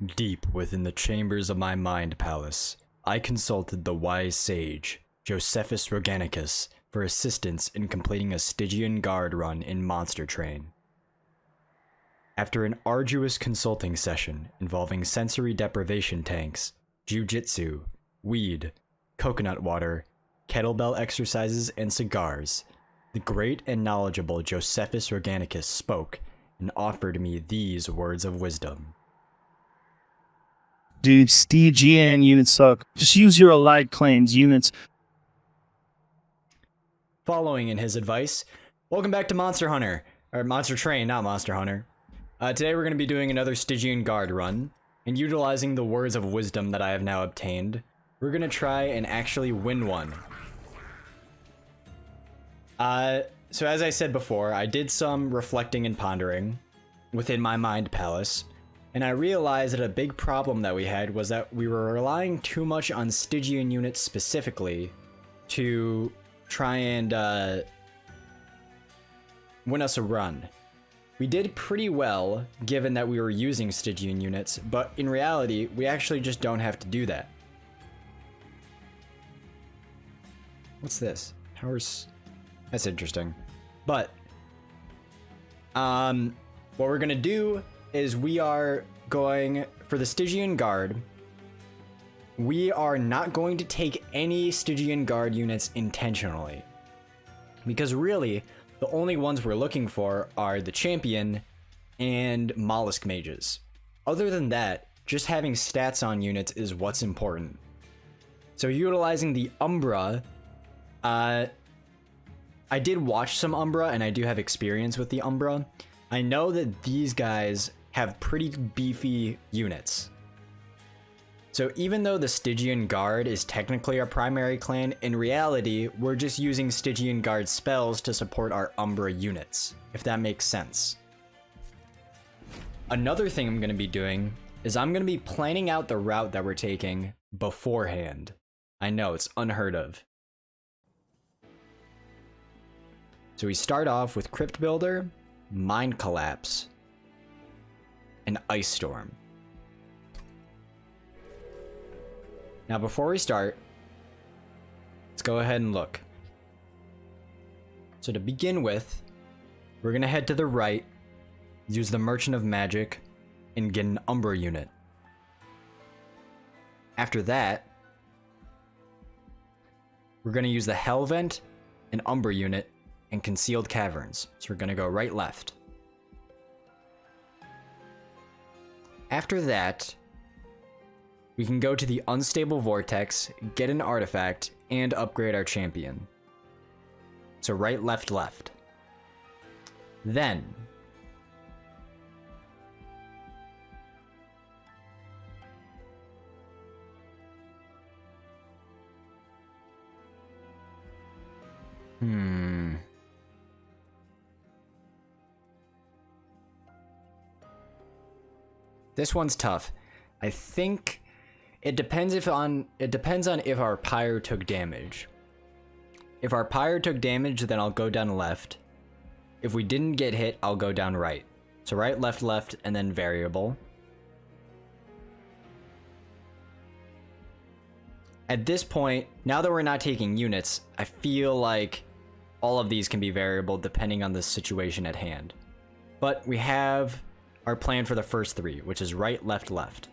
Deep within the chambers of my mind palace, I consulted the wise sage, Josephus Roganicus, for assistance in completing a Stygian Guard run in Monster Train. After an arduous consulting session involving sensory deprivation tanks, jujitsu, weed, coconut water, kettlebell exercises, and cigars, the great and knowledgeable Josephus Roganicus spoke and offered me these words of wisdom. Dude, Stygian units suck. Just use your allied clans units. Following in his advice, welcome back to Monster Hunter, or Monster Train, not Monster Hunter. Today we're going to be doing another Stygian Guard run, and utilizing the words of wisdom that I have now obtained, we're going to try and actually win one. So as I said before, I did some reflecting and pondering within my mind palace, and I realized that a big problem that we had was that we were relying too much on Stygian units specifically to try and win us a run. We did pretty well, given that we were using Stygian units, but in reality, we actually just don't have to do that. What's this? Powers... That's interesting. But, what we're gonna do is we are going for the Stygian Guard. We are not going to take any Stygian Guard units intentionally, because really, the only ones we're looking for are the Champion and Mollusk Mages. Other than that, just having stats on units is what's important. So utilizing the Umbra, I did watch some Umbra, and I do have experience with the Umbra. I know that these guys have pretty beefy units. So even though the Stygian Guard is technically our primary clan, in reality, we're just using Stygian Guard spells to support our Umbra units, if that makes sense. Another thing I'm going to be doing is I'm going to be planning out the route that we're taking beforehand. I know, it's unheard of. So we start off with Crypt Builder, Mind Collapse, and Ice Storm. Now before we start, let's go ahead and look. So to begin with, we're going to head to the right, use the Merchant of Magic, and get an Umbra unit. After that, we're going to use the Hellvent, an Umbra unit, and Concealed Caverns. So we're going to go right left. After that, we can go to the Unstable Vortex, get an artifact, and upgrade our champion. So right, left, left. Then, this one's tough. I think it depends on if our Pyre took damage. If our Pyre took damage, then I'll go down left. If we didn't get hit, I'll go down right. So right, left, left, and then variable. At this point, now that we're not taking units, I feel like all of these can be variable depending on the situation at hand. But we have our plan for the first three, which is right, left, left.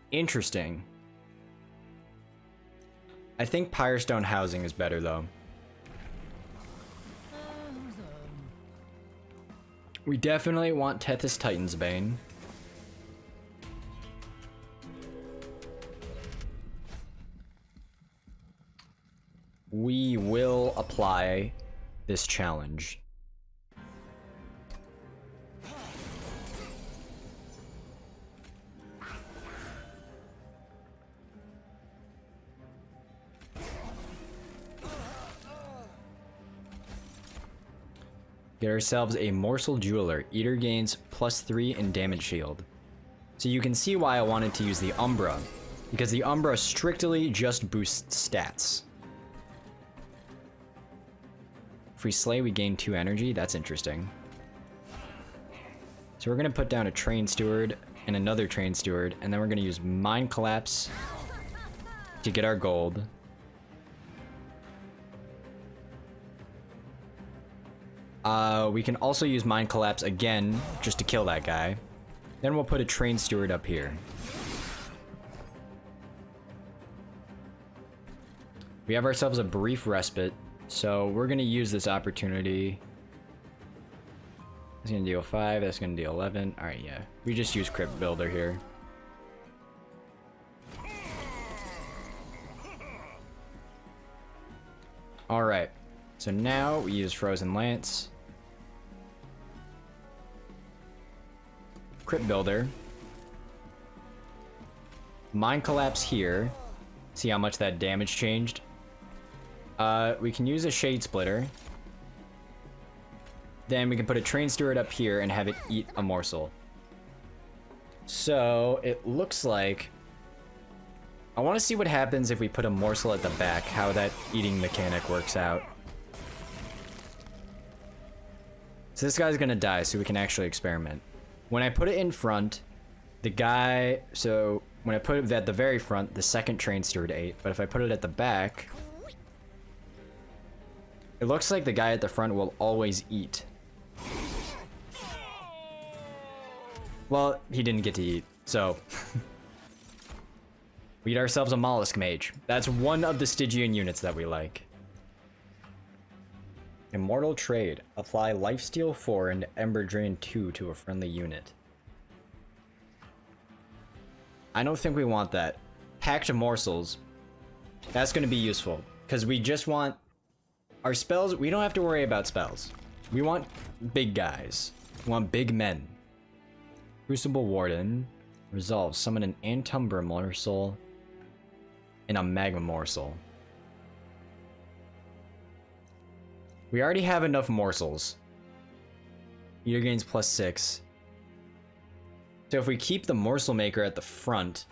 Interesting. I think Pyrestone Housing is better though. We definitely want Tethys Titan's Bane. We will apply this challenge. Get ourselves a Morsel Jeweler. Eater gains +3 in damage shield. So you can see why I wanted to use the Umbra, because the Umbra strictly just boosts stats. If we slay, we gain 2 energy. That's interesting. So we're gonna put down a train steward and another train steward, and then we're gonna use Mind Collapse to get our gold. We can also use Mind Collapse again just to kill that guy. Then we'll put a train steward up here. We have ourselves a brief respite, so we're gonna use this opportunity. That's gonna deal 5, that's gonna deal 11. Alright, yeah. We just use Crypt Builder here. Alright, so now we use Frozen Lance. Crypt Builder. Mind Collapse here. See how much that damage changed? We can use a Shade Splitter. Then we can put a Train Steward up here and have it eat a morsel. So, it looks like... I want to see what happens if we put a morsel at the back, how that eating mechanic works out. So this guy's gonna die, so we can actually experiment. When I put it in front, the guy... So, when I put it at the very front, the second Train Steward ate. But if I put it at the back... It looks like the guy at the front will always eat. Well, he didn't get to eat, so... We eat ourselves a Mollusk Mage. That's one of the Stygian units that we like. Immortal Trade. Apply Lifesteal 4 and Ember Drain 2 to a friendly unit. I don't think we want that. Packed Morsels. That's going to be useful. Because we just want... Our spells, we don't have to worry about spells. We want big guys. We want big men. Crucible Warden. Resolve. Summon an Antumbra Morsel and a Magma Morsel. We already have enough morsels. Eater gains +6. So if we keep the Morsel Maker at the front,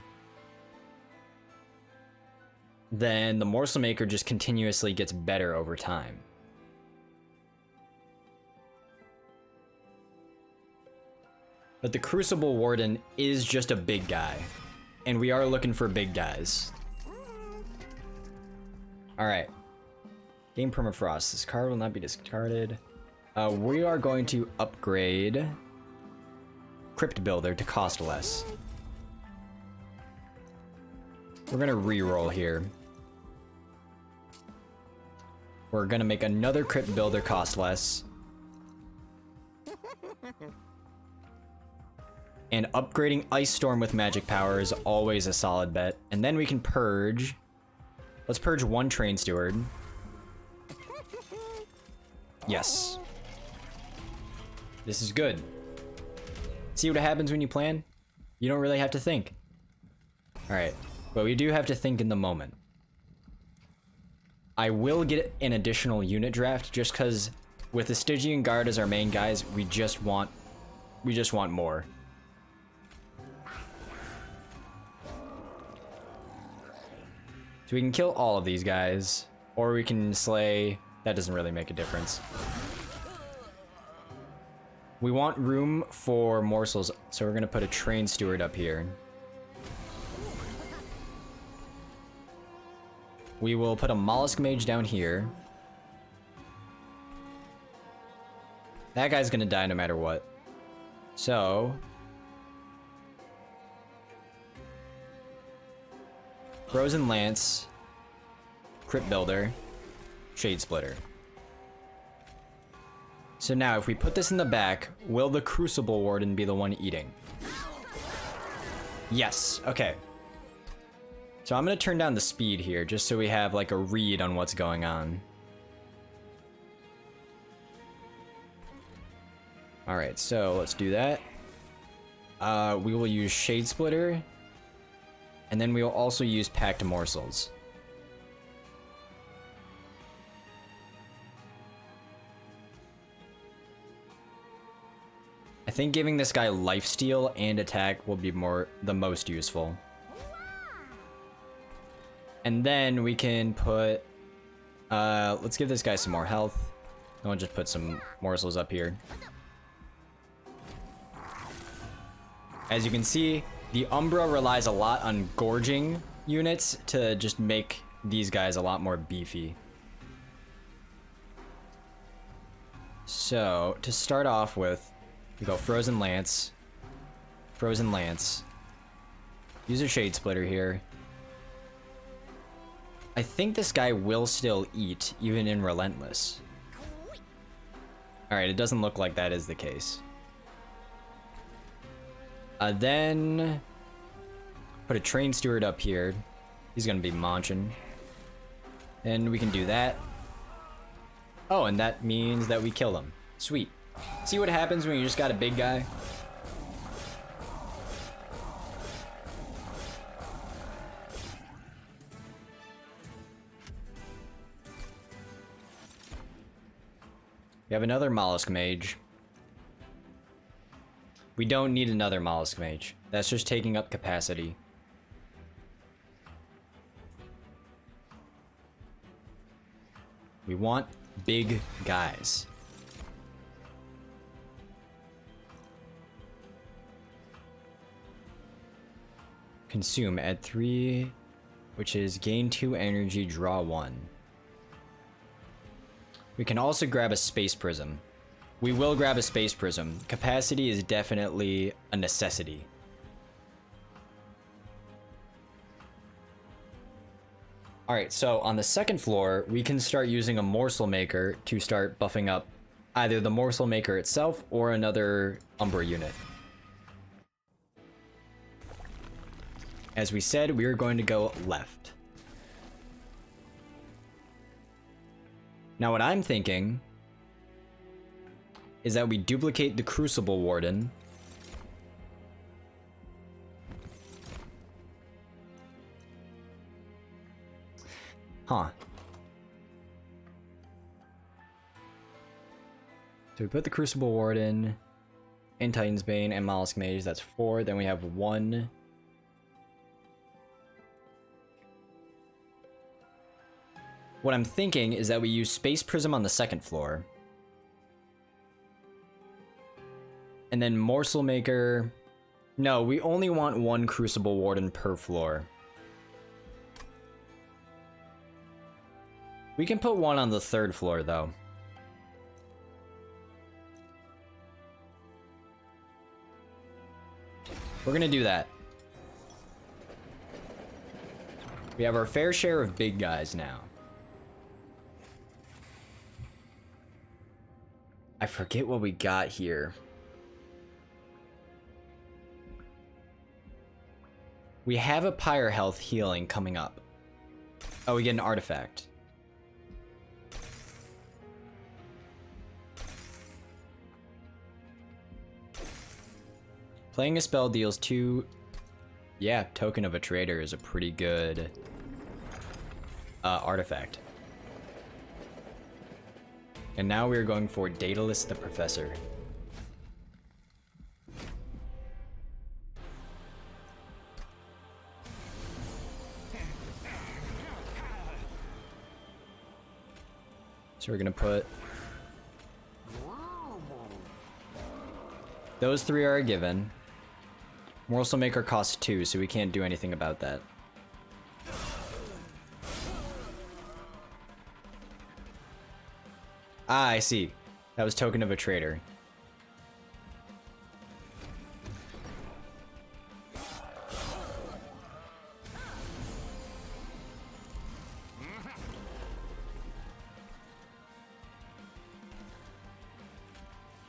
then the Morsel Maker just continuously gets better over time. But the Crucible Warden is just a big guy, and we are looking for big guys. Alright. Game Permafrost. This card will not be discarded. We are going to upgrade Crypt Builder to cost less. We're gonna re-roll here. We're gonna make another Crypt Builder cost less. And upgrading Ice Storm with magic power is always a solid bet. And then we can purge. Let's purge one Train Steward. Yes. This is good. See what happens when you plan? You don't really have to think. Alright, but we do have to think in the moment. I will get an additional unit draft just because with the Stygian Guard as our main guys, we just want more. So we can kill all of these guys, or we can slay. That doesn't really make a difference. We want room for morsels, so we're gonna put a Train Steward up here. We will put a Mollusk Mage down here. That guy's gonna die no matter what. So... Frozen Lance, Crypt Builder, Shade Splitter. So now, if we put this in the back, will the Crucible Warden be the one eating? Yes, okay. So I'm gonna turn down the speed here, just so we have like a read on what's going on. Alright, so let's do that. We will use Shade Splitter. And then we will also use Packed Morsels. I think giving this guy lifesteal and attack will be the most useful. And then we can put... let's give this guy some more health. And we'll just put some morsels up here. As you can see, the Umbra relies a lot on gorging units to just make these guys a lot more beefy. So, to start off with, we go Frozen Lance. Frozen Lance. Use a Shade Splitter here. I think this guy will still eat, even in Relentless. Alright, it doesn't look like that is the case. Then put a Train Steward up here. He's gonna be munching. And we can do that. Oh, and that means that we kill him. Sweet. See what happens when you just got a big guy? We have another Mollusk Mage. We don't need another Mollusk Mage. That's just taking up capacity. We want big guys. Consume, add 3, which is gain 2 energy, draw 1. We can also grab a Space Prism. We will grab a Space Prism. Capacity is definitely a necessity. Alright, so on the second floor, we can start using a Morsel Maker to start buffing up either the Morsel Maker itself or another Umbra unit. As we said, we are going to go left. Now what I'm thinking is that we duplicate the Crucible Warden. Huh. So we put the Crucible Warden in Titan's Bane and Mollusk Mage, that's 4. Then we have 1. What I'm thinking is that we use Space Prism on the second floor. And then Morsel Maker... No, we only want 1 Crucible Warden per floor. We can put 1 on the third floor, though. We're gonna do that. We have our fair share of big guys now. I forget what we got here. We have a Pyre Health healing coming up. Oh, we get an artifact. Playing a spell deals 2... Yeah, Token of a Traitor is a pretty good artifact. And now we're going for Daedalus the Professor. So we're gonna put... Those 3 are a given. Morsel Maker costs 2, so we can't do anything about that. Ah, I see. That was Token of a Traitor.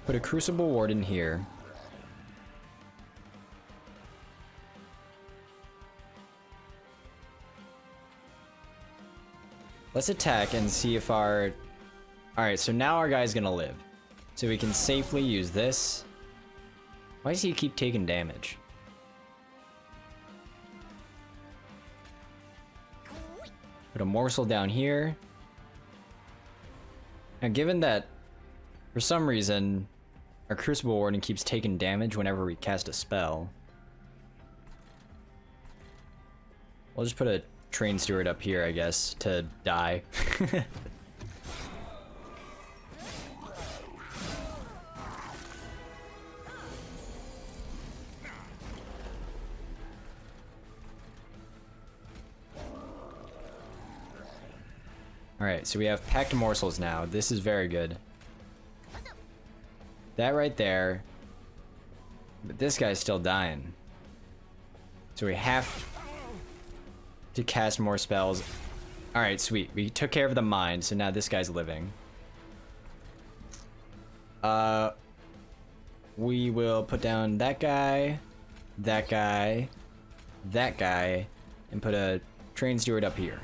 Put a Crucible Warden here. Let's attack and see if our... Alright, so now our guy's gonna live. So we can safely use this. Why does he keep taking damage? Put a Morsel down here. Now given that, for some reason, our Crucible Warden keeps taking damage whenever we cast a spell, we'll just put a Train Steward up here, I guess, to die. Alright, so we have packed morsels now. This is very good. That right there. But this guy's still dying. So we have to cast more spells. Alright, sweet. We took care of the mine, so now this guy's living. We will put down that guy, that guy, that guy, and put a train steward up here.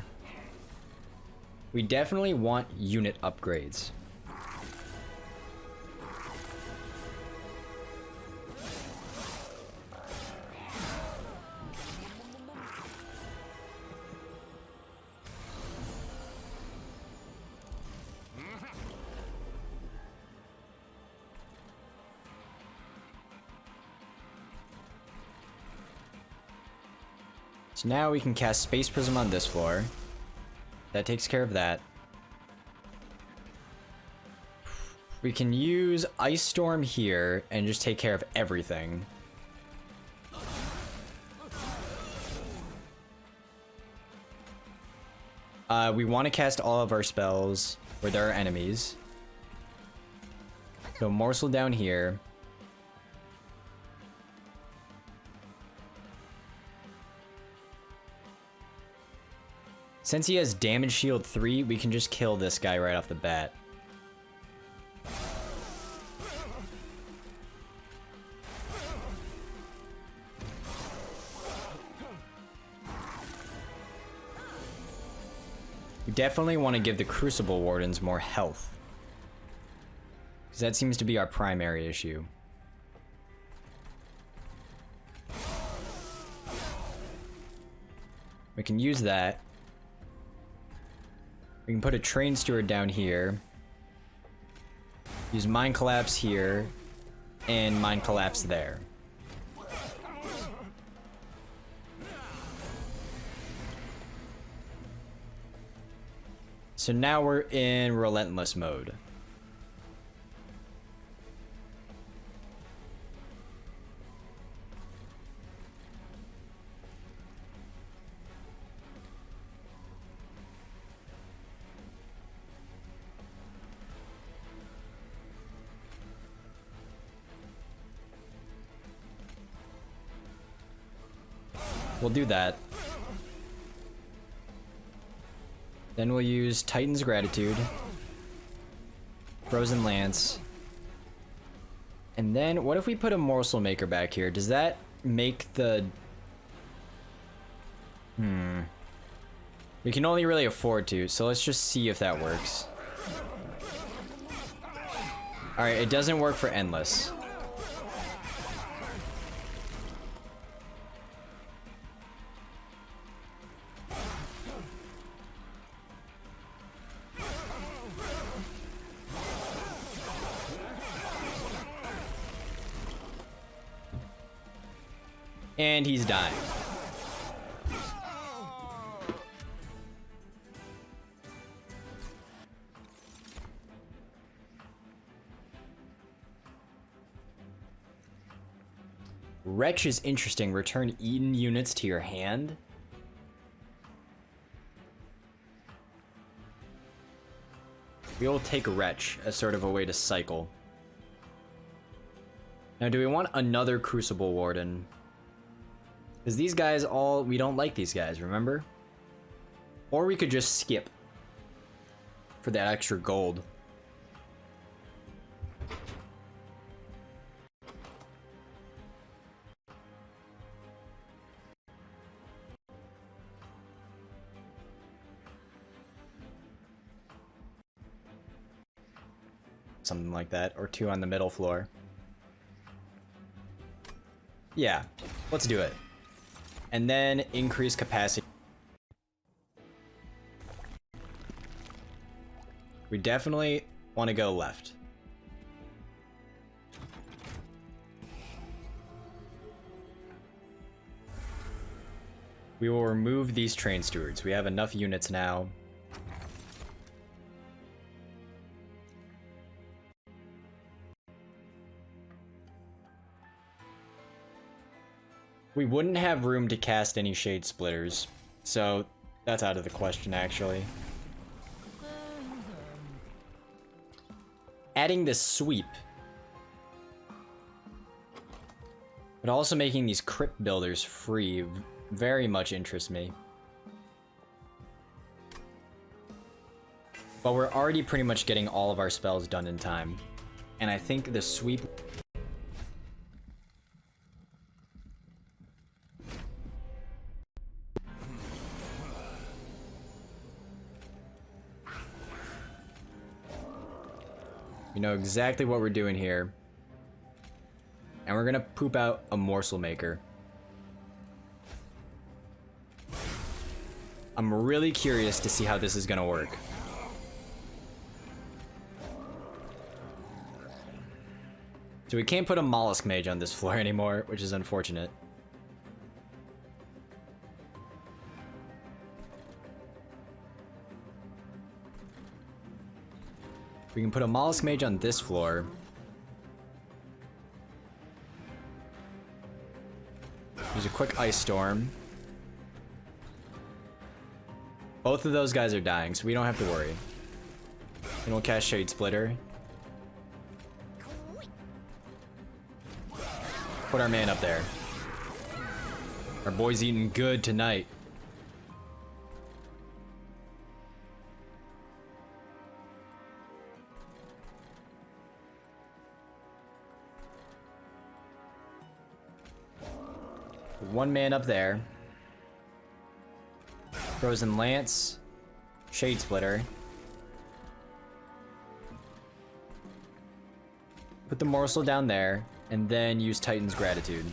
We definitely want unit upgrades. So now we can cast Space Prism on this floor. That takes care of that. We can use Ice Storm here and just take care of everything. We want to cast all of our spells where there are enemies. So Morsel down here. Since he has damage shield 3, we can just kill this guy right off the bat. We definitely want to give the Crucible Wardens more health, because that seems to be our primary issue. We can use that. We can put a Train Steward down here. Use Mind Collapse here. And Mind Collapse there. So now we're in Relentless mode. We'll do that. Then we'll use Titan's Gratitude, Frozen Lance, and then what if we put a Morsel Maker back here? Does that make the... We can only really afford to, so let's just see if that works. Alright, it doesn't work for Endless. And he's dying. Wretch is interesting. Return eaten units to your hand. We will take Wretch as sort of a way to cycle. Now, do we want another Crucible Warden? Because these guys all... We don't like these guys, remember? Or we could just skip for that extra gold. Something like that, or 2 on the middle floor. Yeah, let's do it. And then increase capacity. We definitely want to go left. We will remove these train stewards. We have enough units now. We wouldn't have room to cast any Shade Splitters, so that's out of the question, actually. adding this sweep, but also making these crypt builders free very much interests me. But we're already pretty much getting all of our spells done in time. And I think the sweep... We know exactly what we're doing here. And we're gonna poop out a morsel maker. I'm really curious to see how this is gonna work. So we can't put a mollusk mage on this floor anymore, which is unfortunate. We can put a mollusk mage on this floor. Use a quick ice storm. Both of those guys are dying, so we don't have to worry. And we'll cast Shade Splitter. Put our man up there. Our boy's eating good tonight. One man up there. Frozen Lance. Shade Splitter. Put the morsel down there. And then use Titan's Gratitude.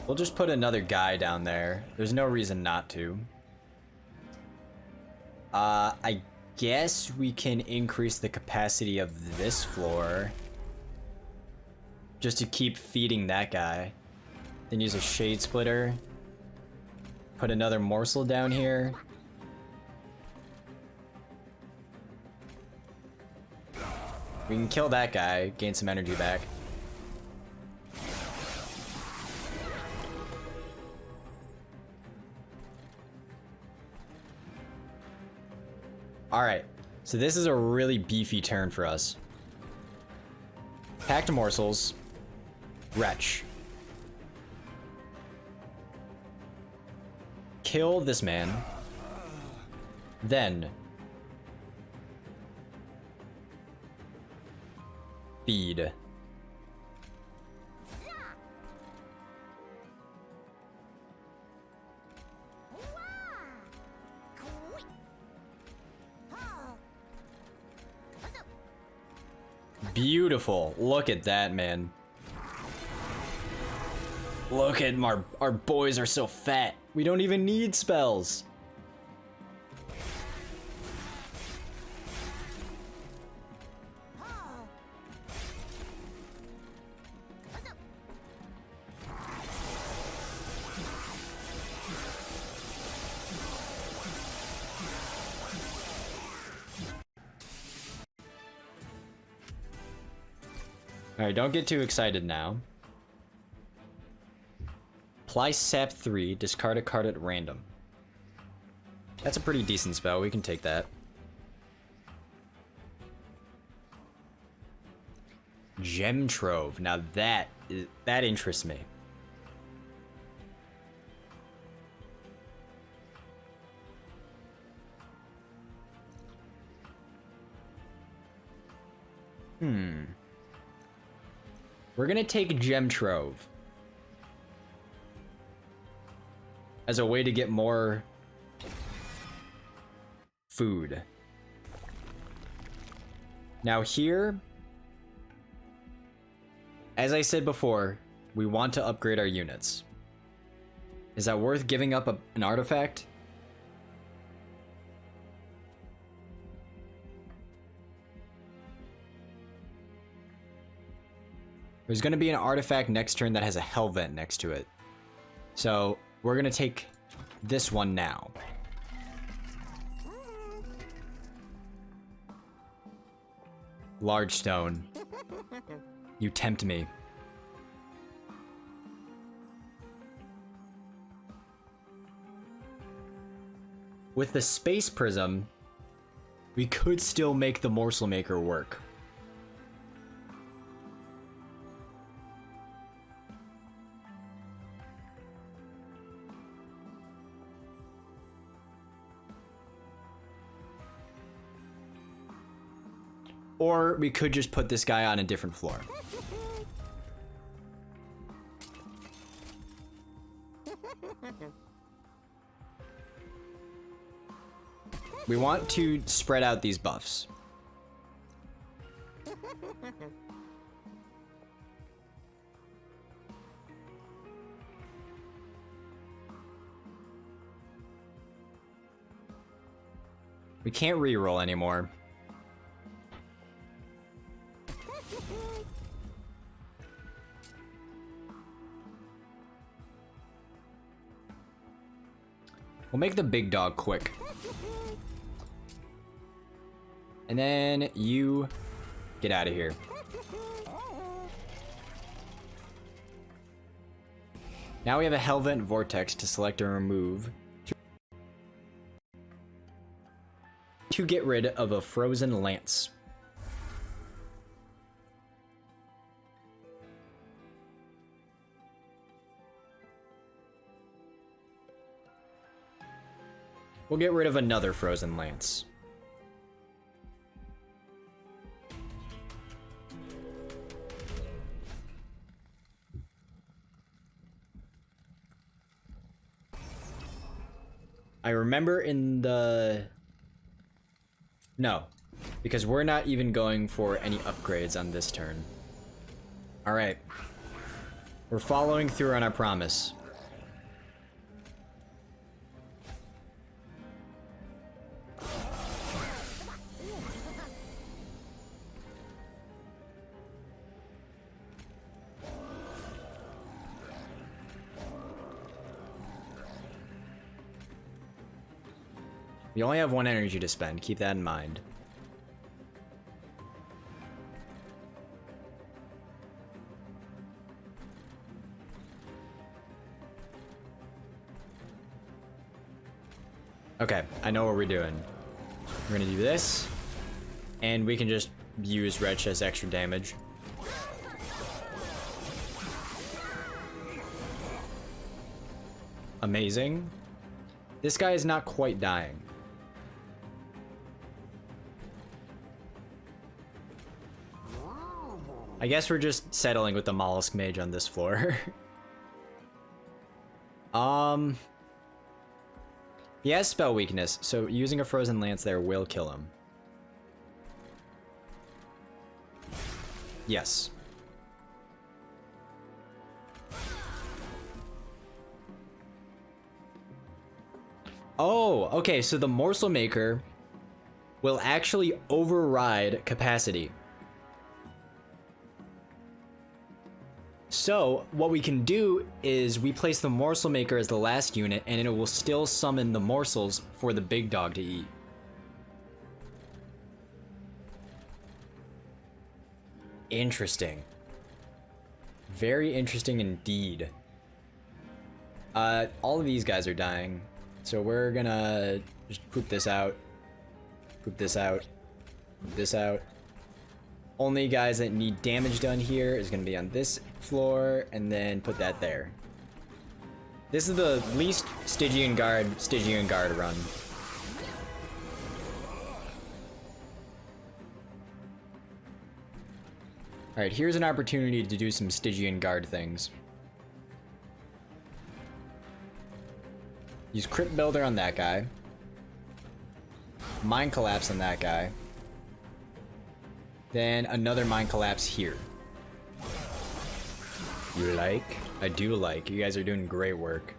We'll just put another guy down there. There's no reason not to. I guess we can increase the capacity of this floor. Just to keep feeding that guy. Then use a Shade Splitter. Put another morsel down here. We can kill that guy, gain some energy back. Alright, so this is a really beefy turn for us. Packed morsels. Wretch. Kill this man. Then feed. Beautiful. Look at that, man. Look at our boys are so fat. We don't even need spells. Alright, don't get too excited now. Apply Sap 3, discard a card at random. That's a pretty decent spell, we can take that. Gem Trove, now that interests me. We're gonna take Gem Trove as a way to get more food. Now here, as I said before, we want to upgrade our units. Is that worth giving up an artifact? There's going to be an artifact next turn that has a Hell Vent next to it. So we're going to take this one now. Large stone. You tempt me. With the space prism, we could still make the morsel maker work. Or we could just put this guy on a different floor. We want to spread out these buffs. We can't reroll anymore. We'll make the big dog quick. And then you get out of here. Now we have a Hellvent Vortex to select and remove to get rid of a Frozen Lance. We'll get rid of another Frozen Lance. I remember in the... No, because we're not even going for any upgrades on this turn. Alright. We're following through on our promise. We only have one energy to spend, keep that in mind. Okay, I know what we're doing. We're gonna do this, and we can just use Wretch as extra damage. Amazing. This guy is not quite dying. I guess we're just settling with the Mollusk Mage on this floor. He has spell weakness, so using a Frozen Lance there will kill him. Yes. Oh, okay, so the Morsel Maker will actually override capacity. So, what we can do is we place the Morsel Maker as the last unit, and it will still summon the morsels for the big dog to eat. Interesting. Very interesting indeed. All of these guys are dying, so we're gonna just poop this out. Poop this out. Poop this out. Only guys that need damage done here is going to be on this floor, and then put that there. This is the least Stygian Guard run. Alright, here's an opportunity to do some Stygian Guard things. Use Crypt Builder on that guy. Mind Collapse on that guy. Then another Mind Collapse here. You like? I do like. You guys are doing great work.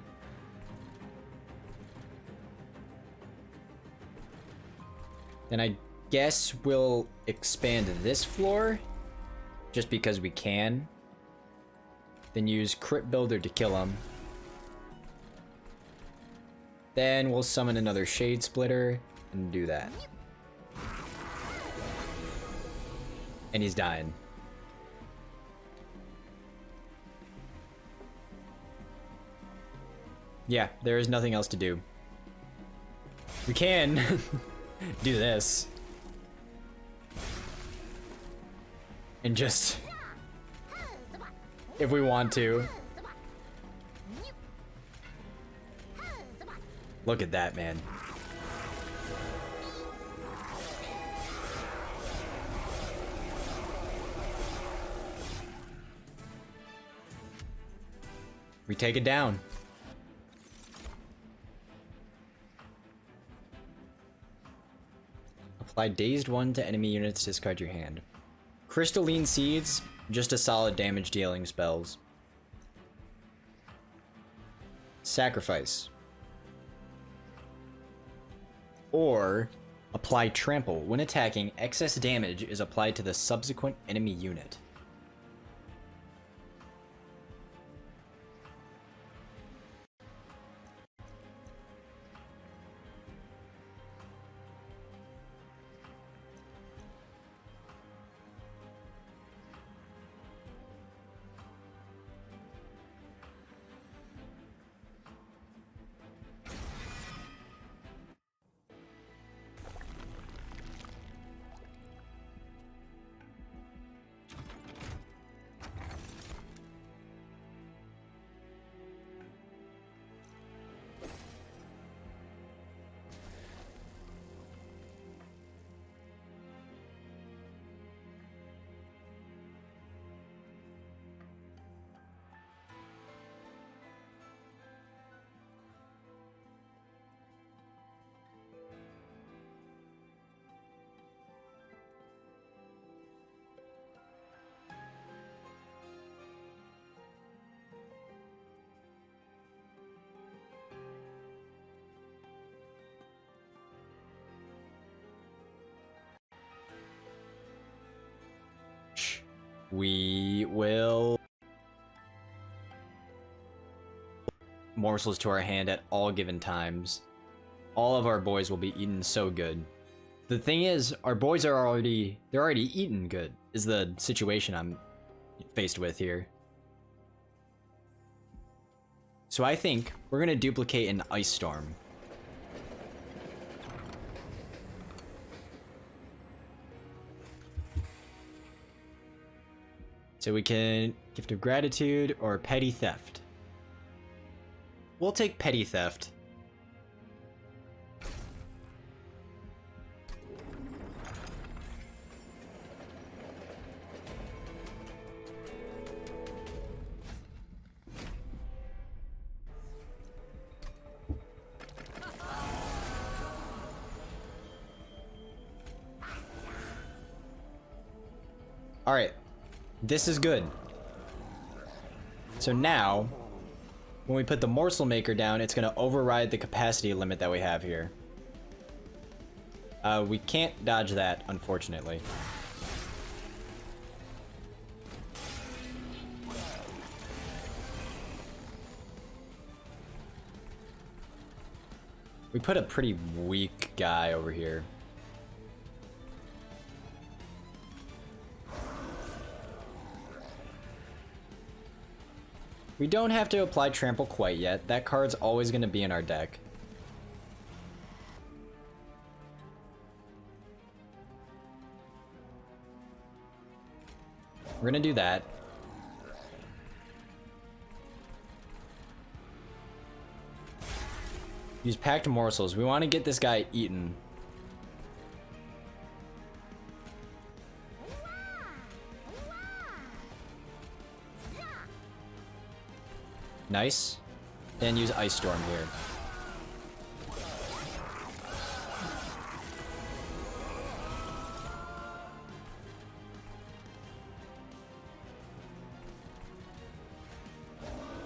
Then I guess we'll expand this floor, just because we can. Then use Crypt Builder to kill him. Then we'll summon another Shade Splitter and do that. And he's dying. Yeah, there is nothing else to do. We can do this. And just... if we want to. Look at that, man. We take it down. Apply Dazed 1 to enemy units, discard your hand. Crystalline Seeds, just a solid damage dealing spells. Sacrifice. Or apply Trample. When attacking, excess damage is applied to the subsequent enemy unit. We will morsels to our hand at all given times. All of our boys will be eaten so good. The thing is, our boys are already eaten good, is the situation I'm faced with here. So I think we're gonna duplicate an Ice Storm. So we can Gift of Gratitude or Petty Theft. We'll take Petty Theft. All right. This is good. So now, when we put the Morsel Maker down, it's going to override the capacity limit that we have here. We can't dodge that, unfortunately. We put a pretty weak guy over here. We don't have to apply Trample quite yet. That card's always going to be in our deck. We're going to do that. Use Packed Morsels. We want to get this guy eaten. Nice. Then use Ice Storm here.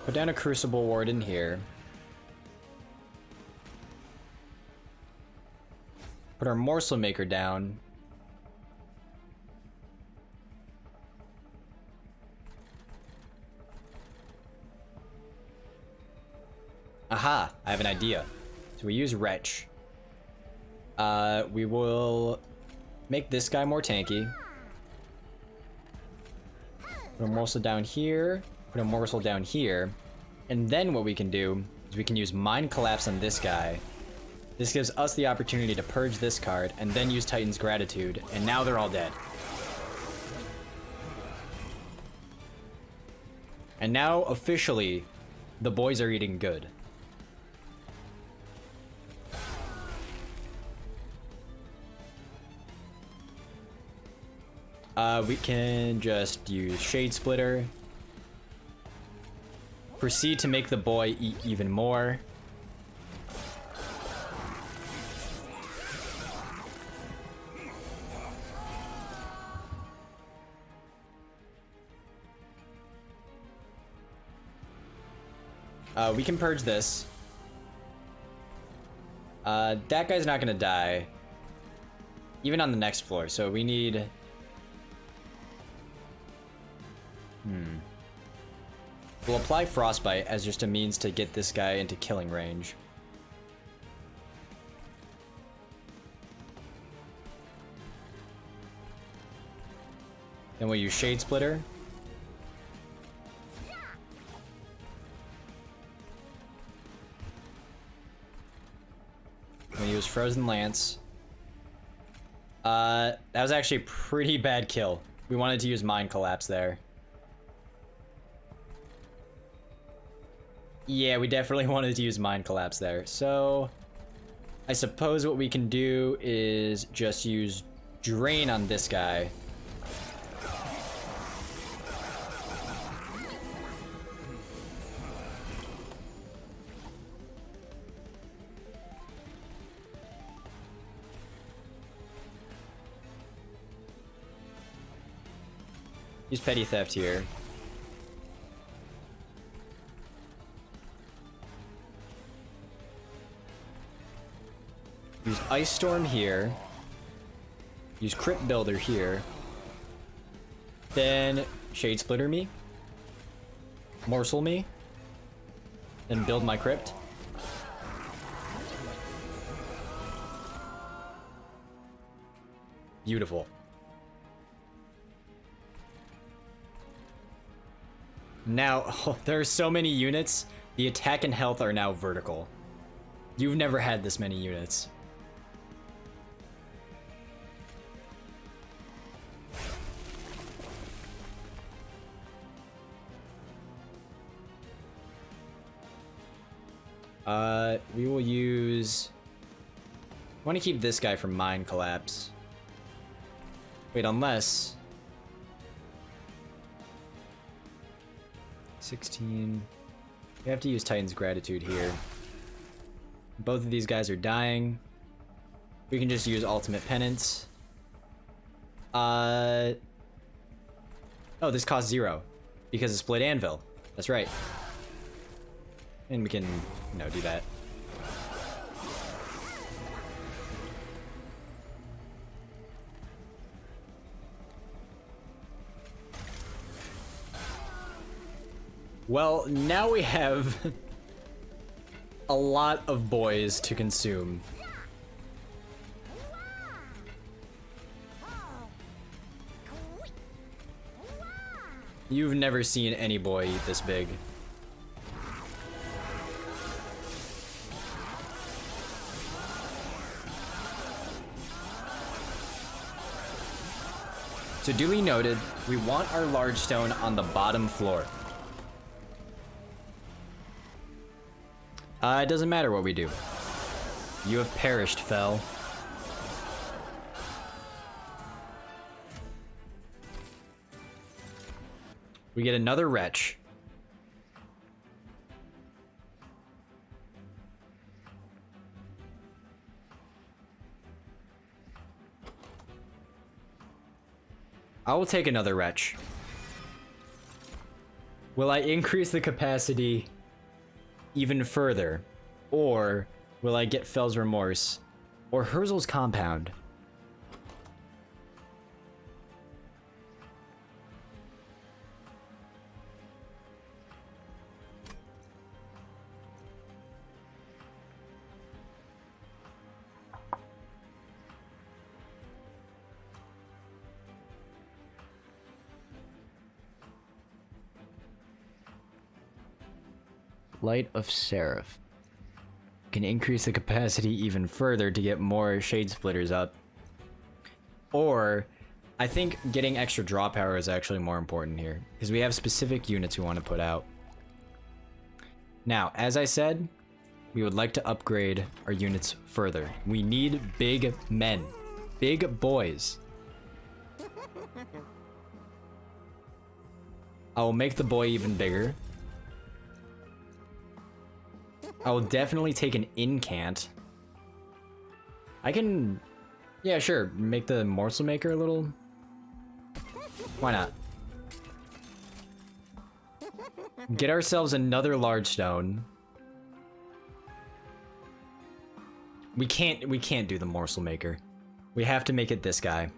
Put down a Crucible Warden here. Put our Morsel Maker down. Aha! I have an idea. So we use Wretch. We will make this guy more tanky. Put a morsel down here. Put a morsel down here. And then what we can do is we can use Mind Collapse on this guy. This gives us the opportunity to purge this card and then use Titan's Gratitude. And now they're all dead. And now, officially, the boys are eating good. We can just use Shade Splitter. Proceed to make the boy eat even more. We can purge this. That guy's not gonna die. Even on the next floor, so we need... We'll apply Frostbite as just a means to get this guy into killing range. Then we'll use Shade Splitter. We'll use Frozen Lance. That was actually a pretty bad kill. We wanted to use Mind Collapse there. Yeah, we definitely wanted to use Mind Collapse there. So, I suppose what we can do is just use Drain on this guy. Use Petty Theft here. Use Ice Storm here. Use Crypt Builder here. Then Shade Splitter me. Morsel me. Then build my Crypt. Beautiful. Now, oh, there are so many units. The attack and health are now vertical. You've never had this many units. We will use... I want to keep this guy from Mind Collapse. Wait, unless... 16... We have to use Titan's Gratitude here. Both of these guys are dying. We can just use Ultimate Penance. Oh, this costs 0. Because of Split Anvil. That's right. And we can, you know, do that. Well, now we have a lot of boys to consume. You've never seen any boy eat this big. So duly noted, we want our large stone on the bottom floor. It doesn't matter what we do. You have perished, Fel. We get another Wretch. I will take another Wretch. Will I increase the capacity even further? Or will I get Fel's Remorse? Or Herzl's Compound? Light of Seraph. Can increase the capacity even further to get more Shade Splitters up. Or, I think getting extra draw power is actually more important here, because we have specific units we want to put out. Now, as I said, we would like to upgrade our units further. We need big men. Big boys. I will make the boy even bigger. I will definitely take an incant. I can... Yeah, sure. Make the morsel maker a little... Why not? Get ourselves another large stone. We can't do the morsel maker. We have to make it this guy.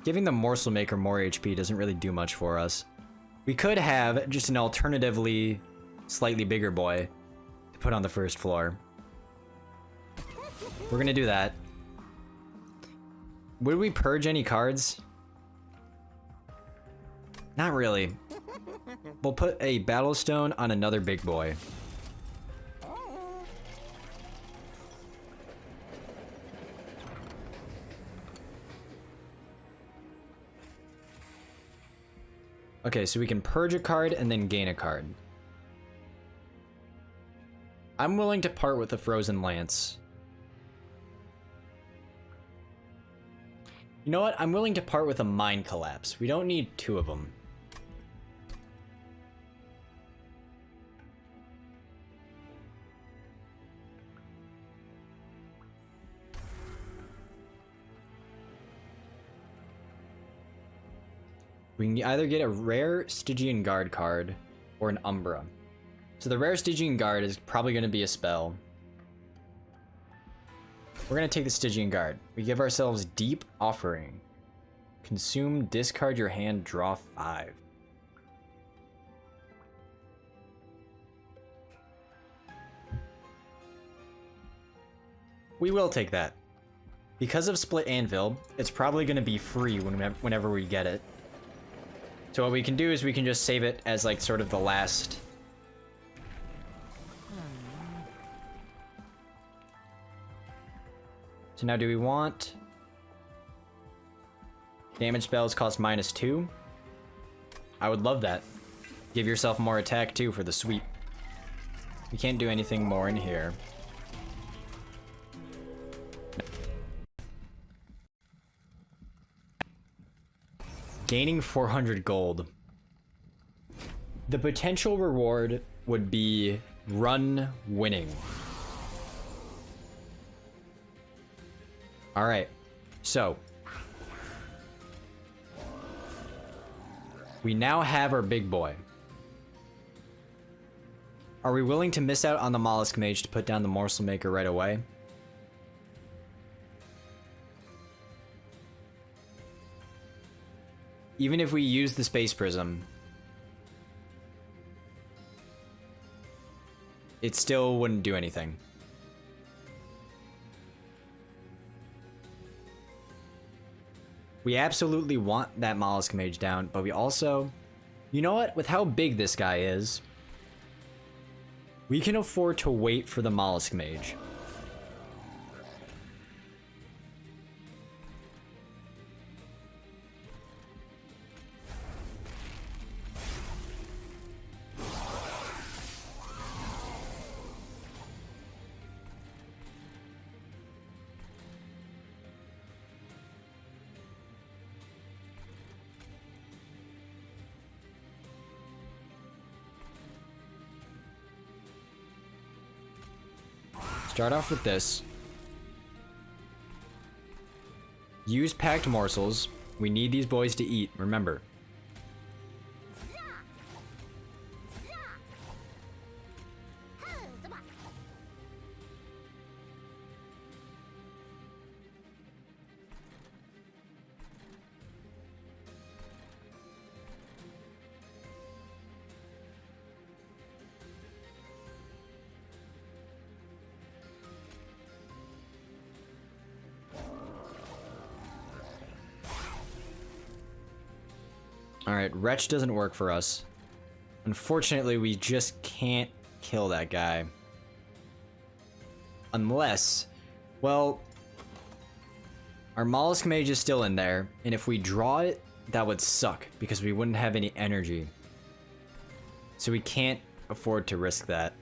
Giving the morsel maker more HP doesn't really do much for us. We could have just an alternatively slightly bigger boy to put on the first floor. We're gonna do that. Would we purge any cards? Not really. We'll put a Battlestone on another big boy. Okay, so we can purge a card and then gain a card. I'm willing to part with the Frozen Lance. You know what? I'm willing to part with a Mind Collapse. We don't need two of them. We can either get a rare Stygian Guard card or an Umbra. So the rare Stygian Guard is probably going to be a spell. We're going to take the Stygian Guard. We give ourselves Deep Offering. Consume, discard your hand, draw 5. We will take that. Because of Split Anvil, it's probably going to be free whenever we get it. So what we can do is we can just save it as like sort of the last. So now do we want damage spells cost -2? I would love that. Give yourself more attack too for the sweep. We can't do anything more in here. Gaining 400 gold. The potential reward would be run winning. All right, so we now have our big boy. Are we willing to miss out on the Mollusk Mage to put down the Morsel Maker right away? Even if we use the Space Prism, it still wouldn't do anything. We absolutely want that Mollusk Mage down, but we also... You know what? With how big this guy is, we can afford to wait for the Mollusk Mage. Start off with this. Use packed morsels. We need these boys to eat, remember. Alright, Wretch doesn't work for us. Unfortunately, we just can't kill that guy. Unless, well, our Mollusk Mage is still in there, and if we draw it, that would suck, because we wouldn't have any energy. So we can't afford to risk that.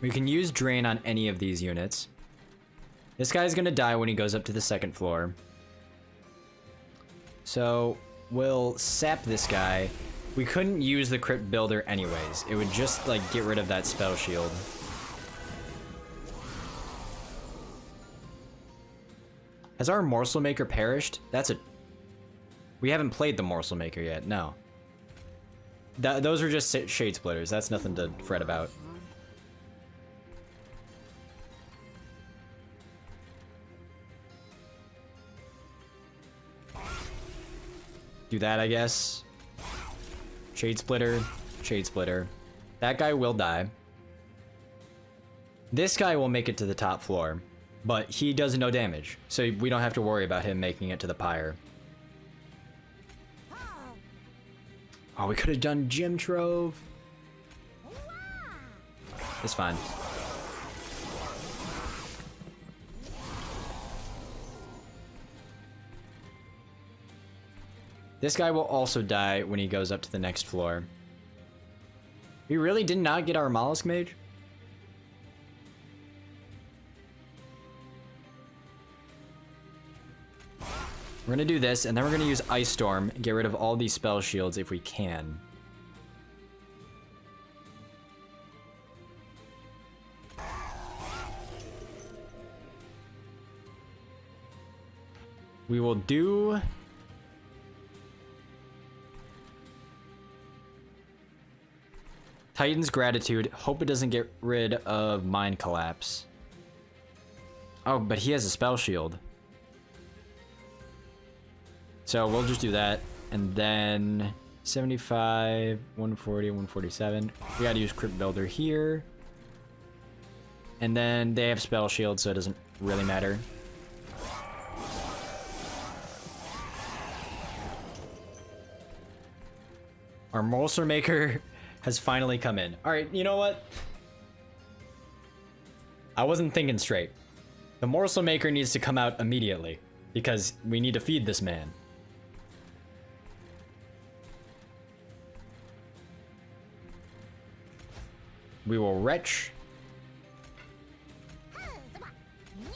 We can use Drain on any of these units. This guy's gonna die when he goes up to the second floor. So, we'll sap this guy. We couldn't use the Crypt Builder anyways. It would just, like, get rid of that spell shield. Has our Morsel Maker perished? That's a... We haven't played the Morsel Maker yet, no. Those are just Shade Splitters. That's nothing to fret about. Do that, I guess. Shade Splitter, Shade Splitter. That guy will die. This guy will make it to the top floor, but he does no damage, so we don't have to worry about him making it to the pyre. Oh, we could have done Gem Trove. It's fine. This guy will also die when he goes up to the next floor. We really did not get our Mollusk Mage? We're gonna do this, and then we're gonna use Ice Storm, get rid of all these spell shields if we can. We will do... Titan's Gratitude. Hope it doesn't get rid of Mind Collapse. Oh, but he has a spell shield. So we'll just do that. And then 75, 140, 147. We gotta use Crypt Builder here. And then they have spell shield, so it doesn't really matter. Our Morsel Maker has finally come in. Alright, you know what? I wasn't thinking straight. The Morsel Maker needs to come out immediately, because we need to feed this man. We will Wretch.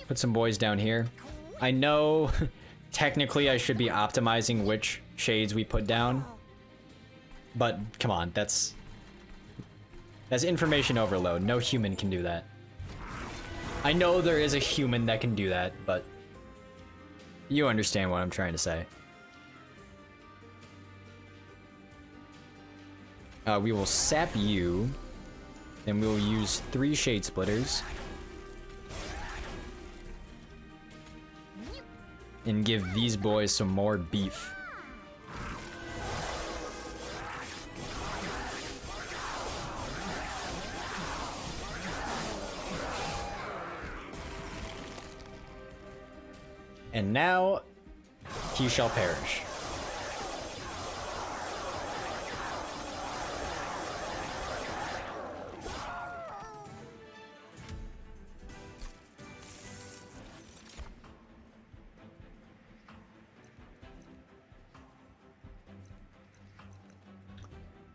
Put some boys down here. I know technically I should be optimizing which shades we put down, but come on, that's information overload. No human can do that. I know there is a human that can do that, but you understand what I'm trying to say. We will sap you, and we will use 3 Shade Splitters. And give these boys some more beef. And now, he shall perish.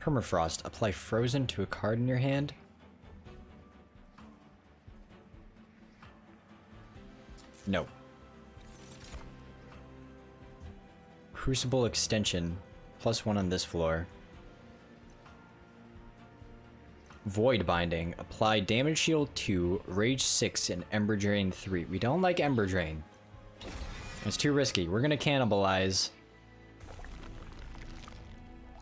Permafrost. Apply frozen to a card in your hand. No. Crucible extension. +1 on this floor. Void Binding. Apply Damage Shield 2, Rage 6, and Ember Drain 3. We don't like Ember Drain. It's too risky. We're gonna cannibalize.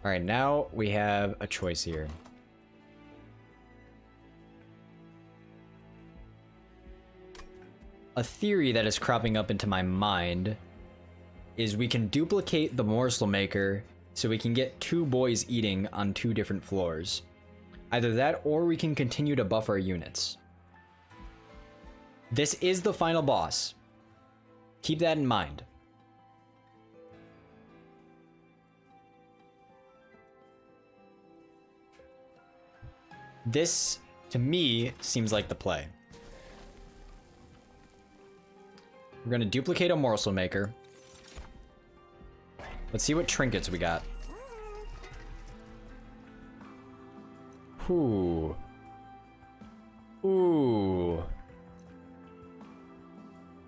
Alright, now we have a choice here. A theory that is cropping up into my mind is we can duplicate the Morsel Maker so we can get 2 boys eating on 2 different floors. Either that or we can continue to buff our units. This is the final boss. Keep that in mind. This, to me, seems like the play. We're gonna duplicate a Morsel Maker. Let's see what trinkets we got. Ooh. Ooh.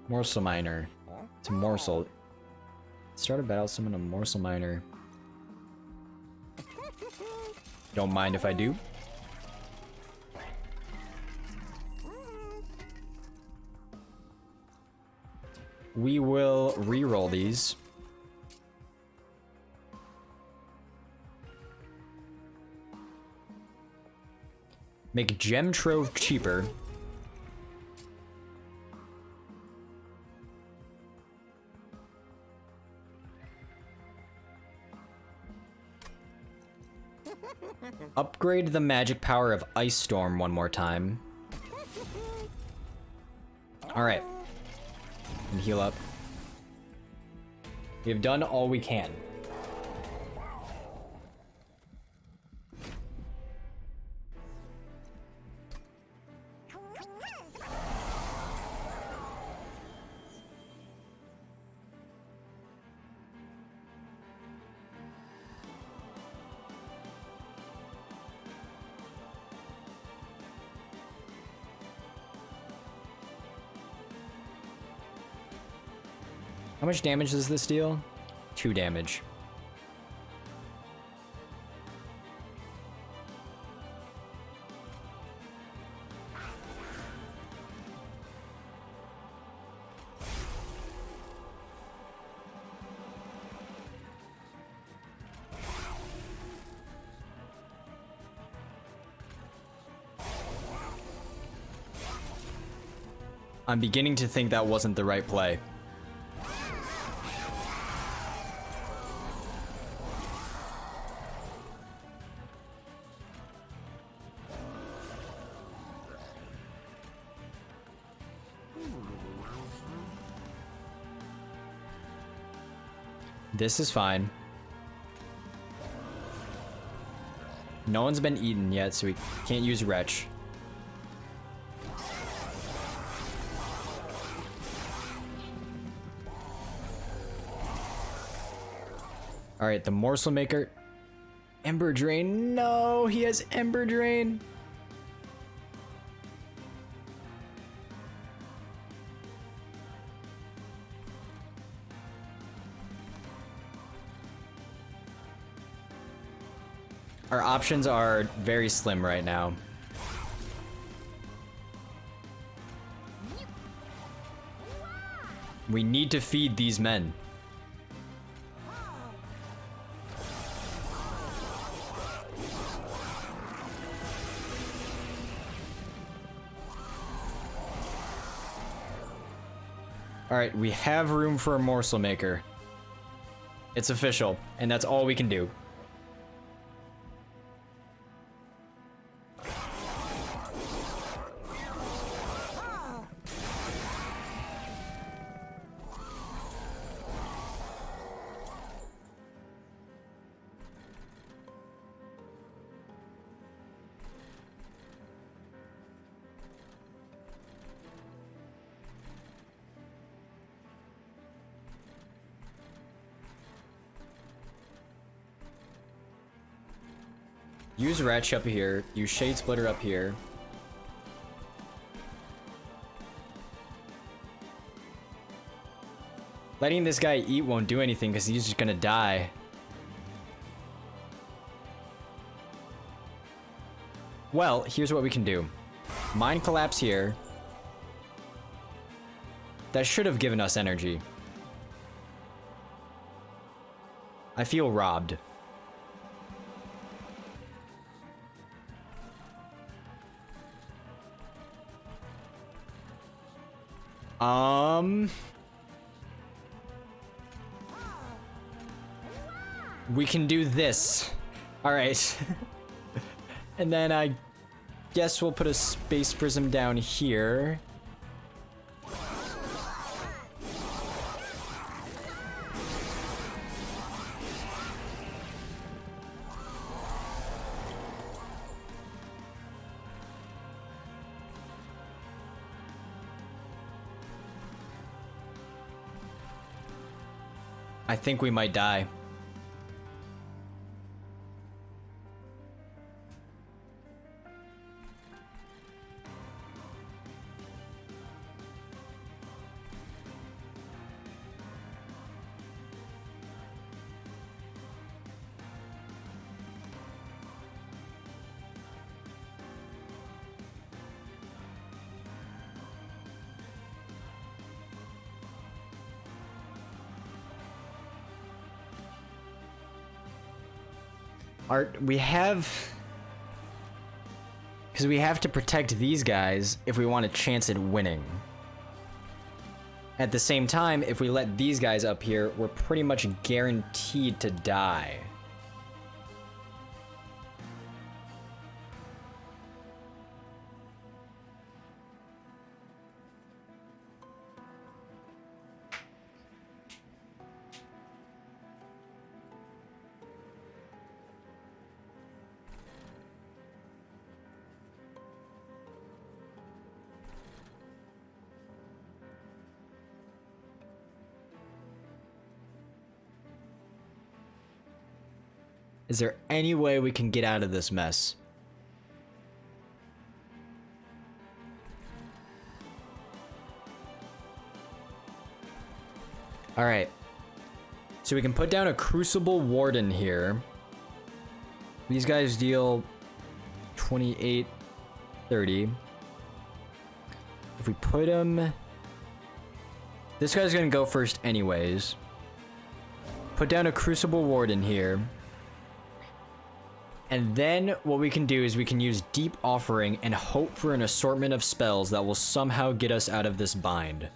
Morsel Miner. It's a morsel. Start a battle, summon a Morsel Miner. Don't mind if I do. We will re-roll these. Make Gem Trove cheaper. Upgrade the magic power of Ice Storm one more time. Alright. And heal up. We have done all we can. How much damage does this deal? 2 damage. I'm beginning to think that wasn't the right play. This is fine. No one's been eaten yet, so we can't use Retch. Alright, the Morsel Maker. Ember Drain. No, he has Ember Drain. Our options are very slim right now. We need to feed these men. Alright, we have room for a Morsel Maker. It's official, and that's all we can do. Use Wretch up here. Use Shade Splitter up here. Letting this guy eat won't do anything because he's just gonna die. Well, here's what we can do. Mind Collapse here. That should have given us energy. I feel robbed. We can do this. Alright. And then I guess we'll put a Space Prism down here. I think we might die. We have... Because we have to protect these guys if we want a chance at winning. At the same time, if we let these guys up here, we're pretty much guaranteed to die. Is there any way we can get out of this mess? Alright. So we can put down a Crucible Warden here. These guys deal 28, 30. If we put him... This guy's gonna go first anyways. Put down a Crucible Warden here. And then what we can do is we can use Deep Offering and hope for an assortment of spells that will somehow get us out of this bind.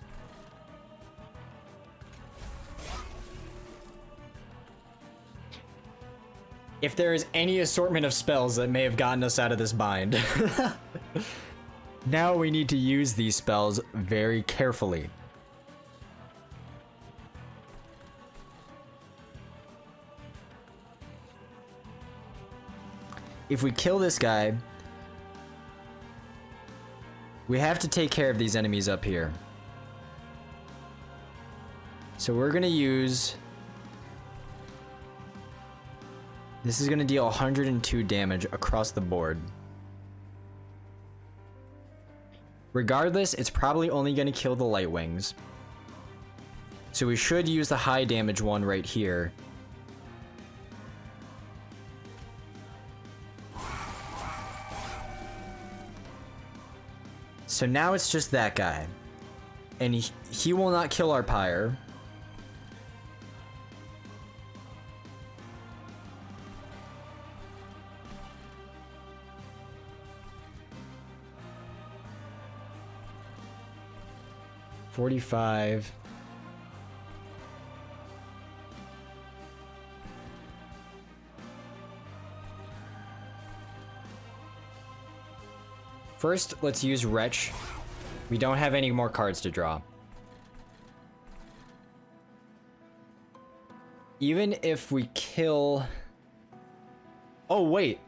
If there is any assortment of spells that may have gotten us out of this bind. Now we need to use these spells very carefully. If we kill this guy, we have to take care of these enemies up here. So we're gonna use... This is gonna deal 102 damage across the board. Regardless, it's probably only gonna kill the Light Wings. So we should use the high damage one right here. So now it's just that guy. And he will not kill our pyre. $45. First, let's use Wretch. We don't have any more cards to draw. Even if we kill... Oh, wait.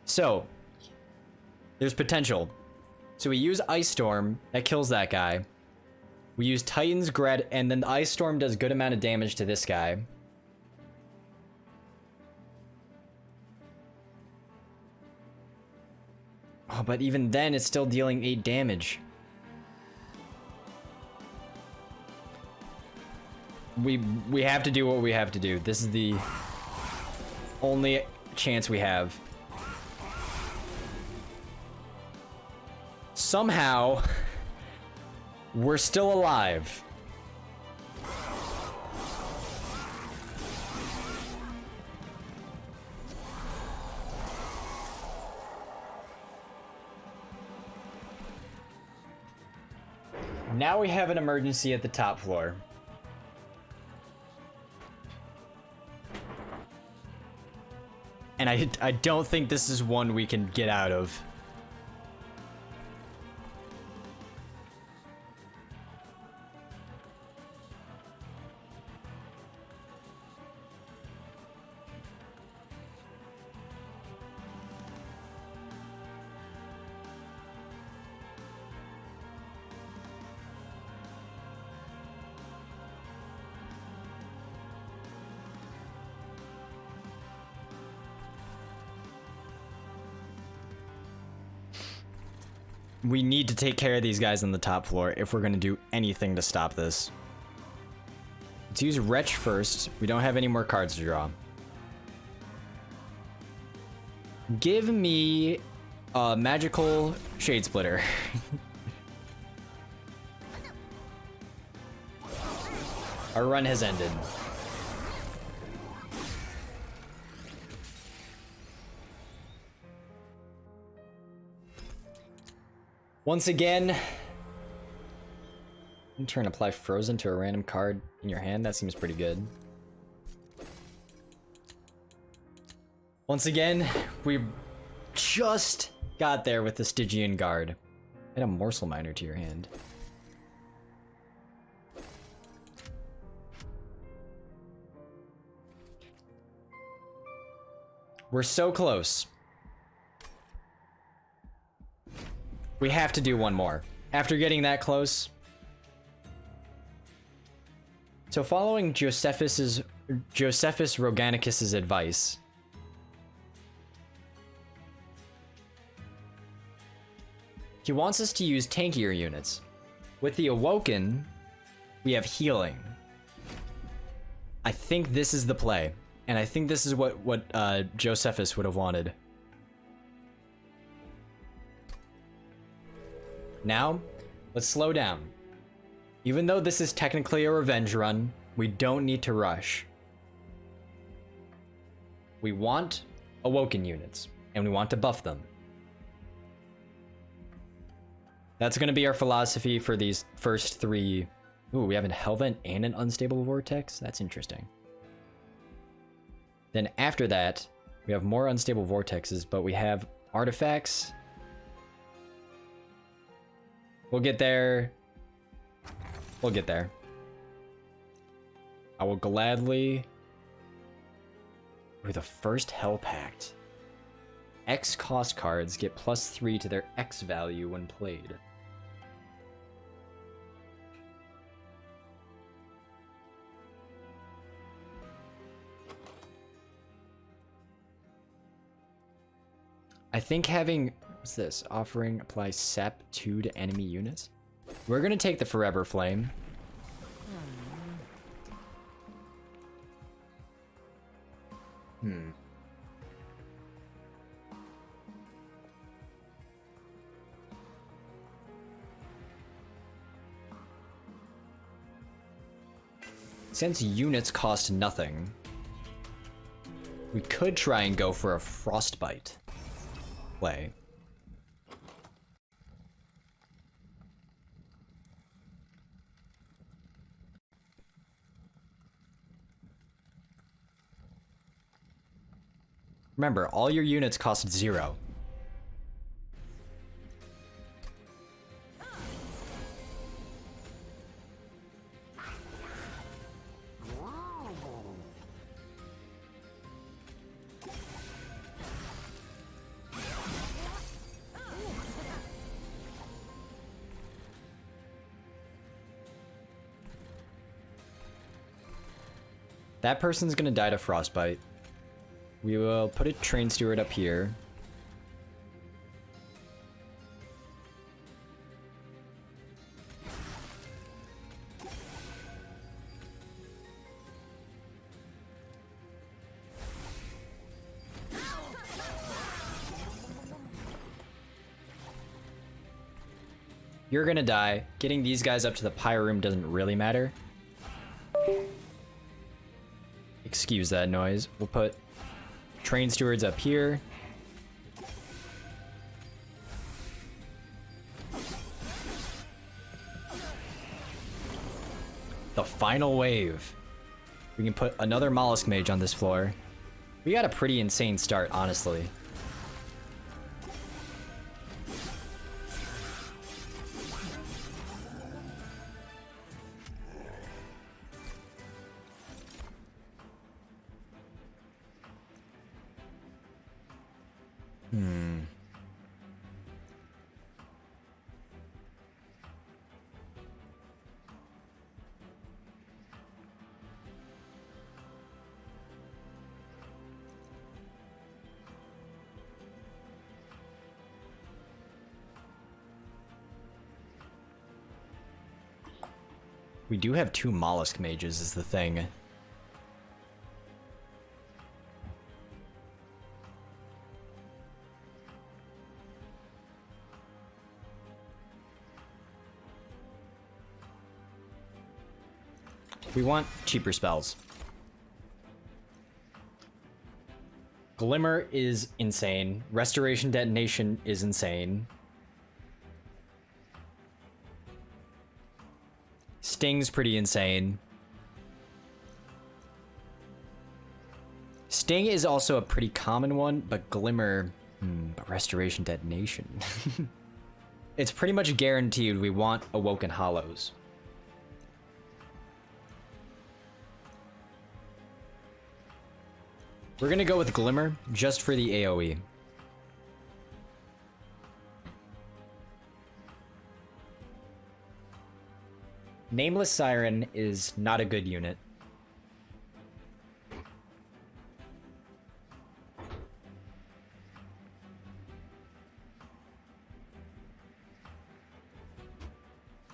So, there's potential. So we use Ice Storm, that kills that guy. We use Titan's Dread, and then the Ice Storm does good amount of damage to this guy. Oh, but even then, it's still dealing 8 damage. We have to do what we have to do. This is the only chance we have. Somehow, we're still alive. Now we have an emergency at the top floor. And I don't think this is one we can get out of. We need to take care of these guys on the top floor if we're going to do anything to stop this. Let's use Wretch first. We don't have any more cards to draw. Give me a magical Shade Splitter. Our run has ended. Once again, in turn, apply Frozen to a random card in your hand. That seems pretty good. Once again, we just got there with the Stygian Guard. Add a Morsel Miner to your hand. We're so close. We have to do one more. After getting that close. So following Josephus Roganicus's advice, he wants us to use tankier units. With the Awoken, we have healing. I think this is the play, and I think this is what Josephus would have wanted. Now, let's slow down. Even though this is technically a revenge run, we don't need to rush. We want Awoken units, and we want to buff them. That's going to be our philosophy for these first 3. Ooh, we have a Hellvent and an Unstable Vortex? That's interesting. Then after that, we have more Unstable Vortexes, but we have artifacts. We'll get there. We'll get there. I will gladly... Ooh, the first Hell Pact. X cost cards get +3 to their X value when played. I think having... What's this? Offering applies SEP 2 to enemy units. We're gonna take the Forever Flame. Since units cost nothing, we could try and go for a Frostbite play. Remember, all your units cost 0. That person's gonna die to Frostbite. We will put a Train Steward up here. You're gonna die. Getting these guys up to the pyre room doesn't really matter. Excuse that noise. We'll put train stewards up here. The final wave. We can put another mollusk mage on this floor. We got a pretty insane start, honestly. We do have 2 mollusk mages is the thing. We want cheaper spells. Glimmer is insane. Restoration Detonation is insane. Sting's pretty insane. Sting is also a pretty common one, but Glimmer... but Restoration Detonation. It's pretty much guaranteed we want Awoken Hollows. We're gonna go with Glimmer, just for the AoE. Nameless Siren is not a good unit.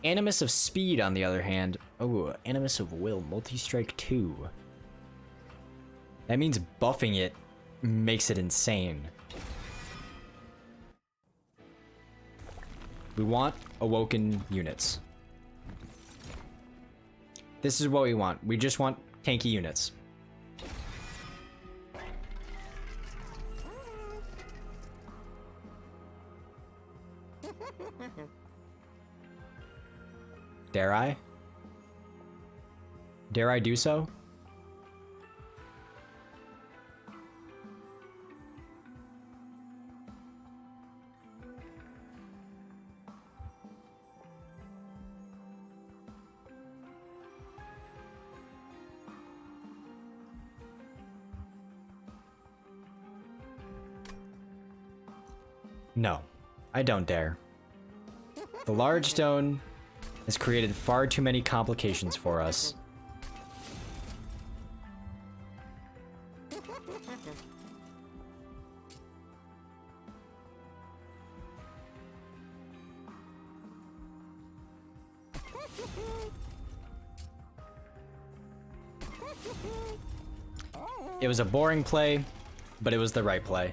Animus of Speed, on the other hand. Oh, Animus of Will, Multi-Strike 2. That means buffing it makes it insane. We want Awoken units. This is what we want. We just want tanky units. Dare I? Dare I do so? No, I don't dare. The large stone has created far too many complications for us. It was a boring play, but it was the right play.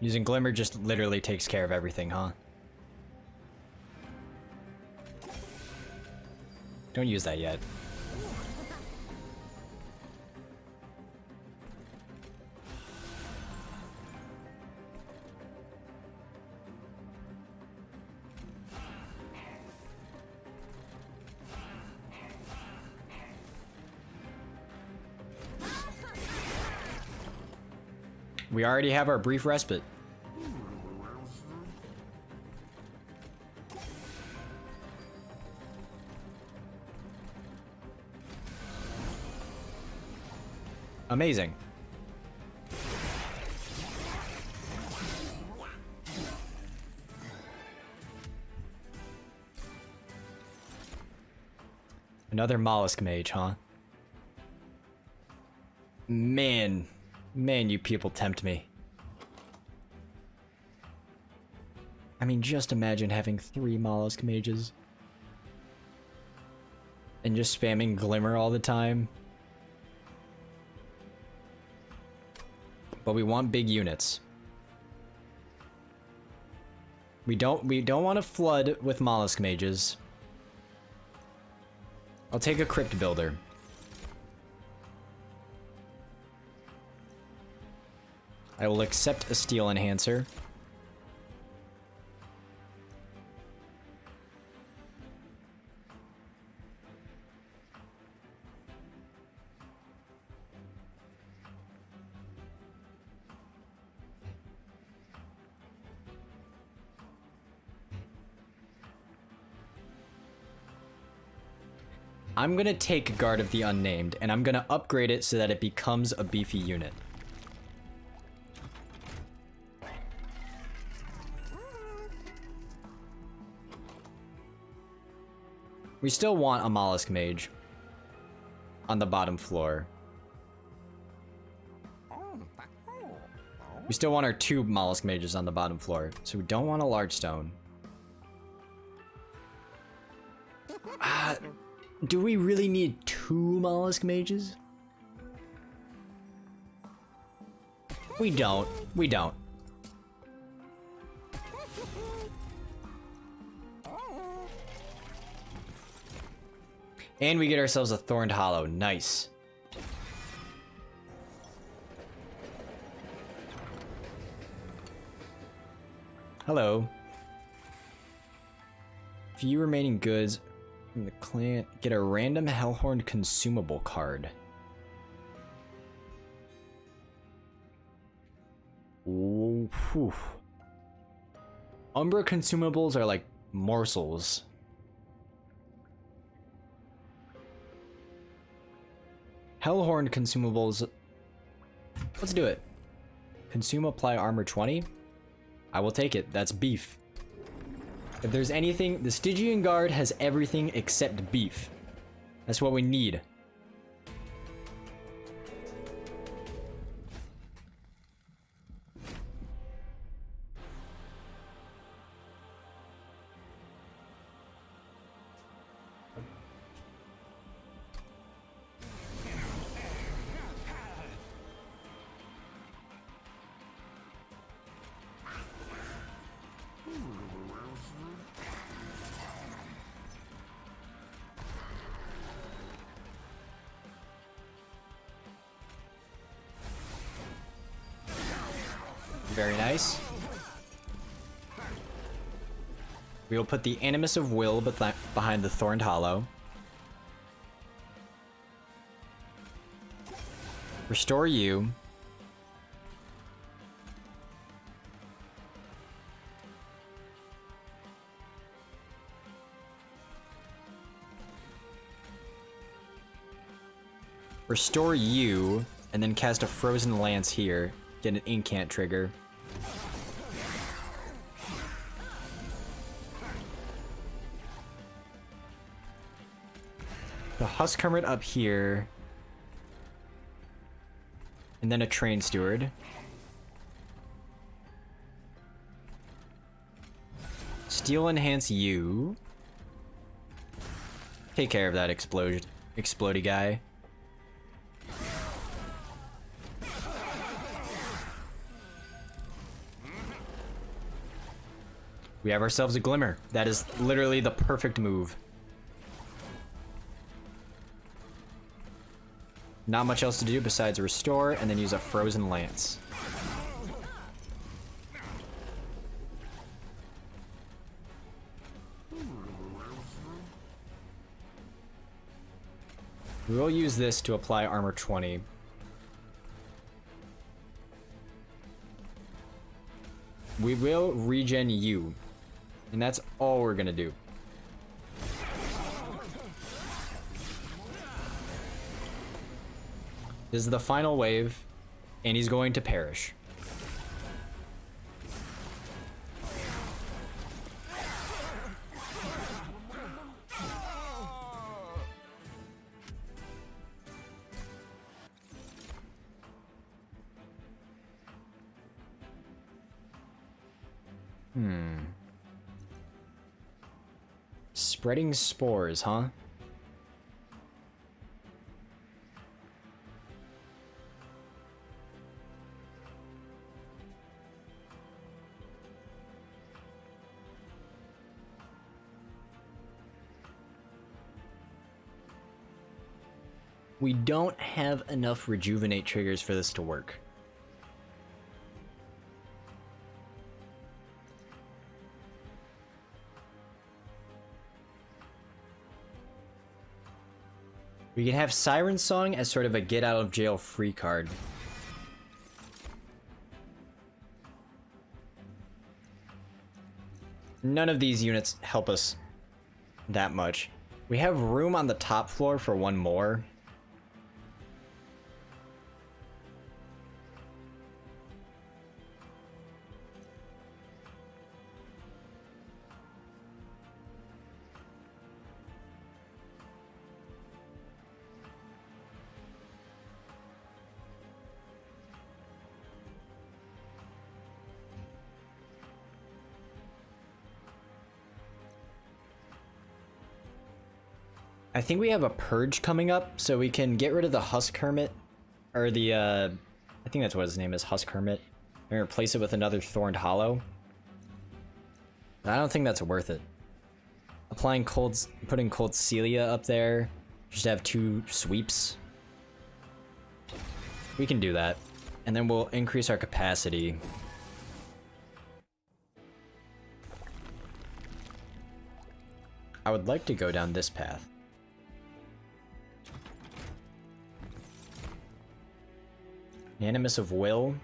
Using Glimmer just literally takes care of everything, huh? Don't use that yet. We already have our brief respite. Amazing. Another mollusk mage, huh? Man, you people tempt me. I mean, just imagine having 3 mollusk mages. And just spamming Glimmer all the time. But we want big units. We don't want to flood with mollusk mages. I'll take a crypt builder. I will accept a steel enhancer. I'm gonna take Guard of the Unnamed, and I'm gonna upgrade it so that it becomes a beefy unit. We still want a Mollusk Mage on the bottom floor. We still want our 2 Mollusk Mages on the bottom floor, so we don't want a large stone. Do we really need 2 Mollusk Mages? We don't. We don't. And we get ourselves a Thorned Hollow. Nice. Hello. Few remaining goods from the clan. Get a random Hellhorn consumable card. Ooh, whew. Umbra consumables are like morsels. Hellhorn consumables. Let's do it. Consume, apply armor 20. I will take it. That's beef. If there's anything, the Stygian Guard has everything except beef. That's what we need. Very nice. We will put the Animus of Will behind the Thorned Hollow. Restore you. Restore you, and then cast a Frozen Lance here. Get an incant trigger. The Husk Hermit up here. And then a Train Steward. Steel Enhance you. Take care of that explodey guy. We have ourselves a Glimmer. That is literally the perfect move. Not much else to do besides restore and then use a Frozen Lance. We will use this to apply armor 20. We will regen you. And that's all we're gonna do. This is the final wave, and he's going to perish. Spreading spores, huh? We don't have enough rejuvenate triggers for this to work. We can have Siren Song as sort of a get out of jail free card. None of these units help us that much. We have room on the top floor for one more. I think we have a purge coming up, so we can get rid of the Husk Hermit, or the, I think that's what his name is, Husk Hermit, and replace it with another Thorned Hollow. I don't think that's worth it. Putting Cold Celia up there, just to have 2 sweeps. We can do that, and then we'll increase our capacity. I would like to go down this path. Animus of Will.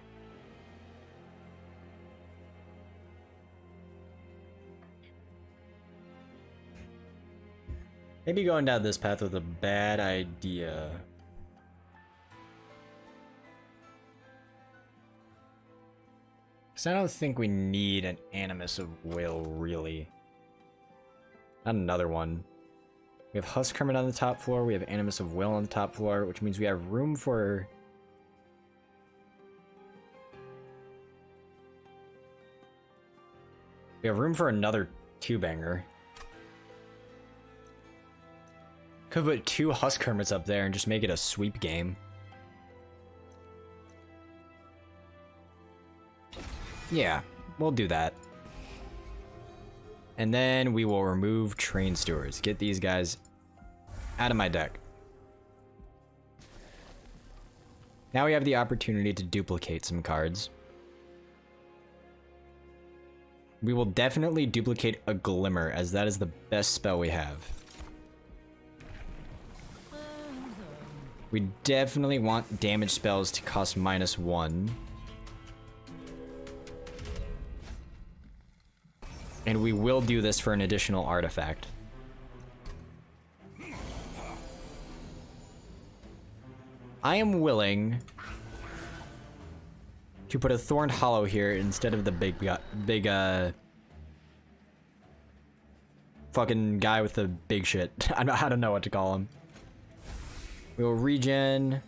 Maybe going down this path was a bad idea. Because I don't think we need an Animus of Will, really. Not another one. We have Husk Hermit on the top floor, we have Animus of Will on the top floor, which means we have room for... We have room for another 2-banger. Could put 2 Husk Hermits up there and just make it a sweep game. Yeah, we'll do that. And then we will remove Train Stewards. Get these guys out of my deck. Now we have the opportunity to duplicate some cards. We will definitely duplicate a Glimmer, as that is the best spell we have. We definitely want damage spells to cost -1. And we will do this for an additional artifact. I am willing to put a Thorned Hollow here instead of the big fucking guy with the big shit. I don't know what to call him. We will regen.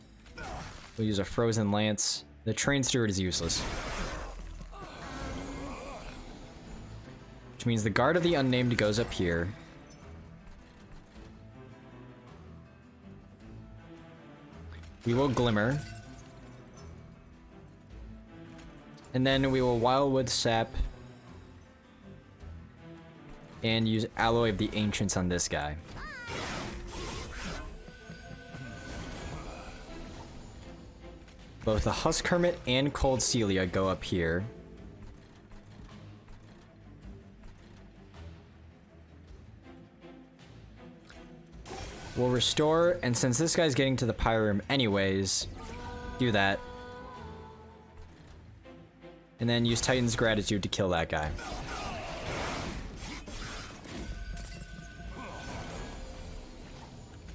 We'll use a Frozen Lance. The Train Steward is useless. Which means the Guard of the Unnamed goes up here. We will Glimmer. And then we will Wildwood Sap. And use Alloy of the Ancients on this guy. Both the Husk Hermit and Cold Celia go up here. We'll restore, and since this guy's getting to the Pyroom anyways, do that. And then use Titan's Gratitude to kill that guy.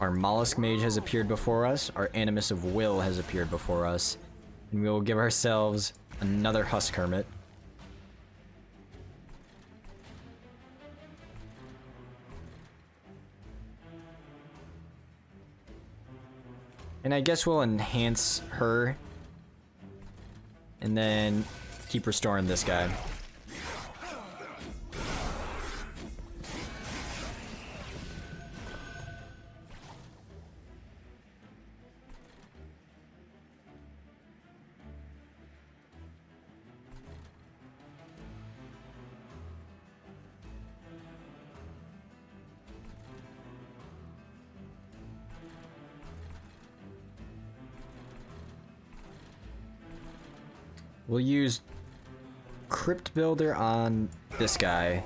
Our Mollusk Mage has appeared before us, our Animus of Will has appeared before us, and we will give ourselves another Husk Hermit. And I guess we'll enhance her, and then keep restoring this guy. We'll use Crypt Builder on this guy,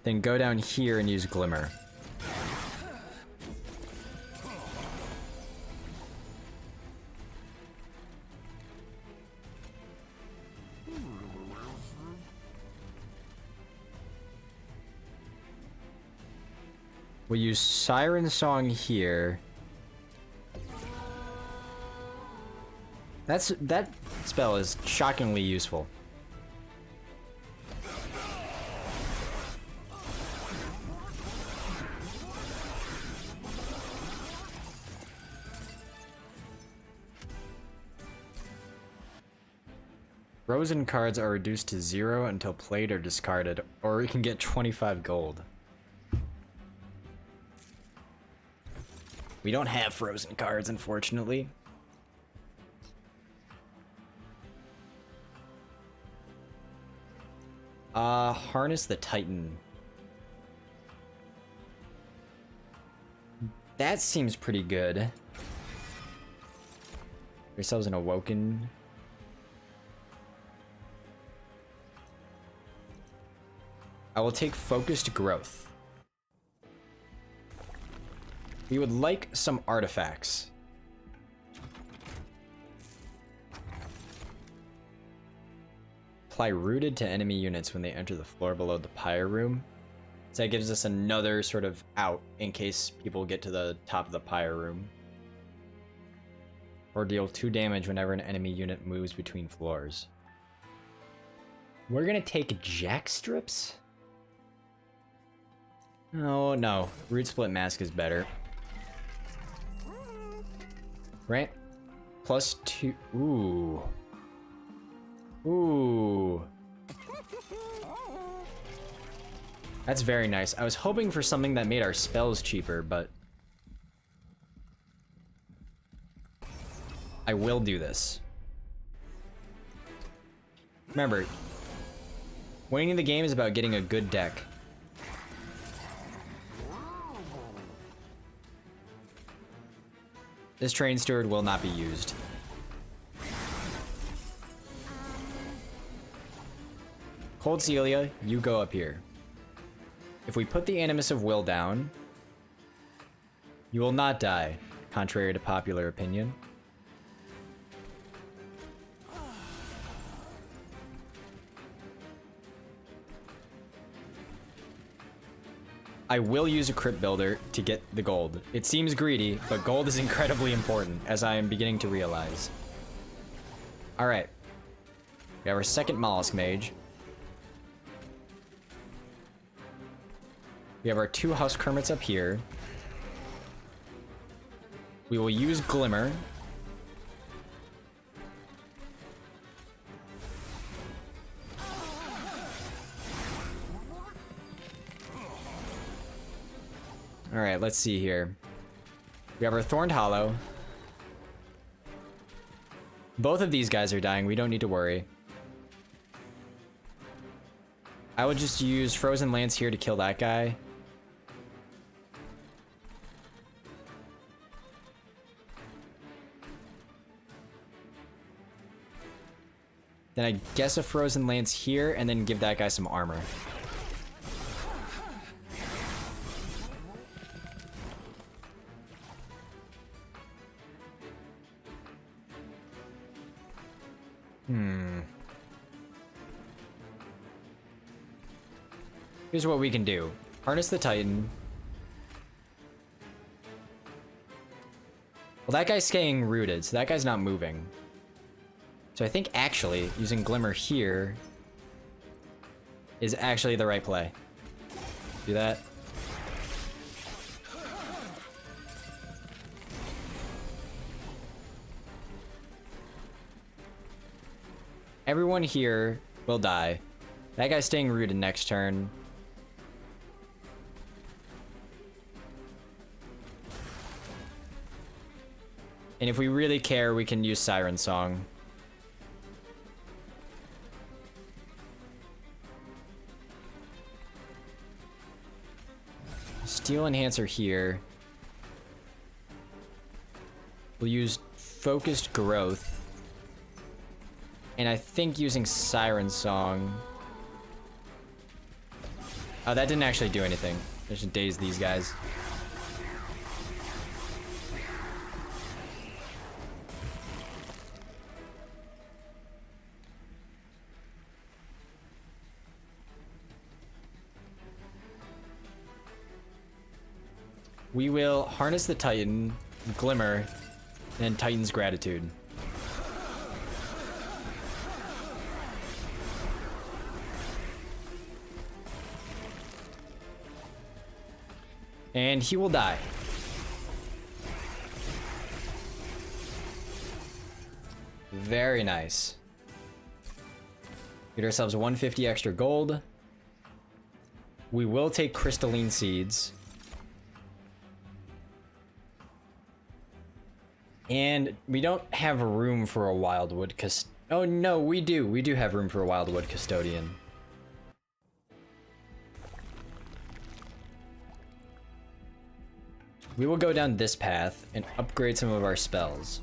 then go down here and use Glimmer. We'll use Siren Song here. That spell is shockingly useful. Frozen cards are reduced to 0 until played or discarded, or we can get 25 gold. We don't have frozen cards, unfortunately. Harness the Titan. That seems pretty good. Yourselves an Awoken. I will take Focused Growth. We would like some artifacts. Apply Rooted to enemy units when they enter the floor below the pyre room. So that gives us another sort of out in case people get to the top of the pyre room. Or deal 2 damage whenever an enemy unit moves between floors. We're gonna take Jack Strips? Oh no, Root Split Mask is better. Right? +2. Ooh. Ooh. That's very nice. I was hoping for something that made our spells cheaper, but I will do this. Remember, winning the game is about getting a good deck. This Train Steward will not be used. Cold Celia, you go up here. If we put the Animus of Will down, you will not die, contrary to popular opinion. I will use a Crypt Builder to get the gold. It seems greedy, but gold is incredibly important, as I am beginning to realize. Alright. We have our second Mollusk Mage. We have our 2 Husk Hermits up here. We will use Glimmer. Alright, let's see here. We have our Thorned Hollow. Both of these guys are dying, we don't need to worry. I would just use Frozen Lance here to kill that guy. Then I guess a Frozen Lance here, and then give that guy some armor. Here's what we can do. Harness the Titan. Well, that guy's staying rooted, so that guy's not moving. So I think actually using Glimmer here is actually the right play. Do that. Everyone here will die. That guy's staying rooted next turn. And if we really care, we can use Siren Song. Steel Enhancer here. We'll use Focused Growth. And I think using Siren Song. Oh, that didn't actually do anything. I should daze these guys. We will harness the Titan, Glimmer, and Titan's Gratitude. And he will die. Very nice. Get ourselves 150 extra gold. We will take Crystalline Seeds. And we don't have room for a Wildwood oh no, we do. We do have room for a Wildwood Custodian. We will go down this path and upgrade some of our spells.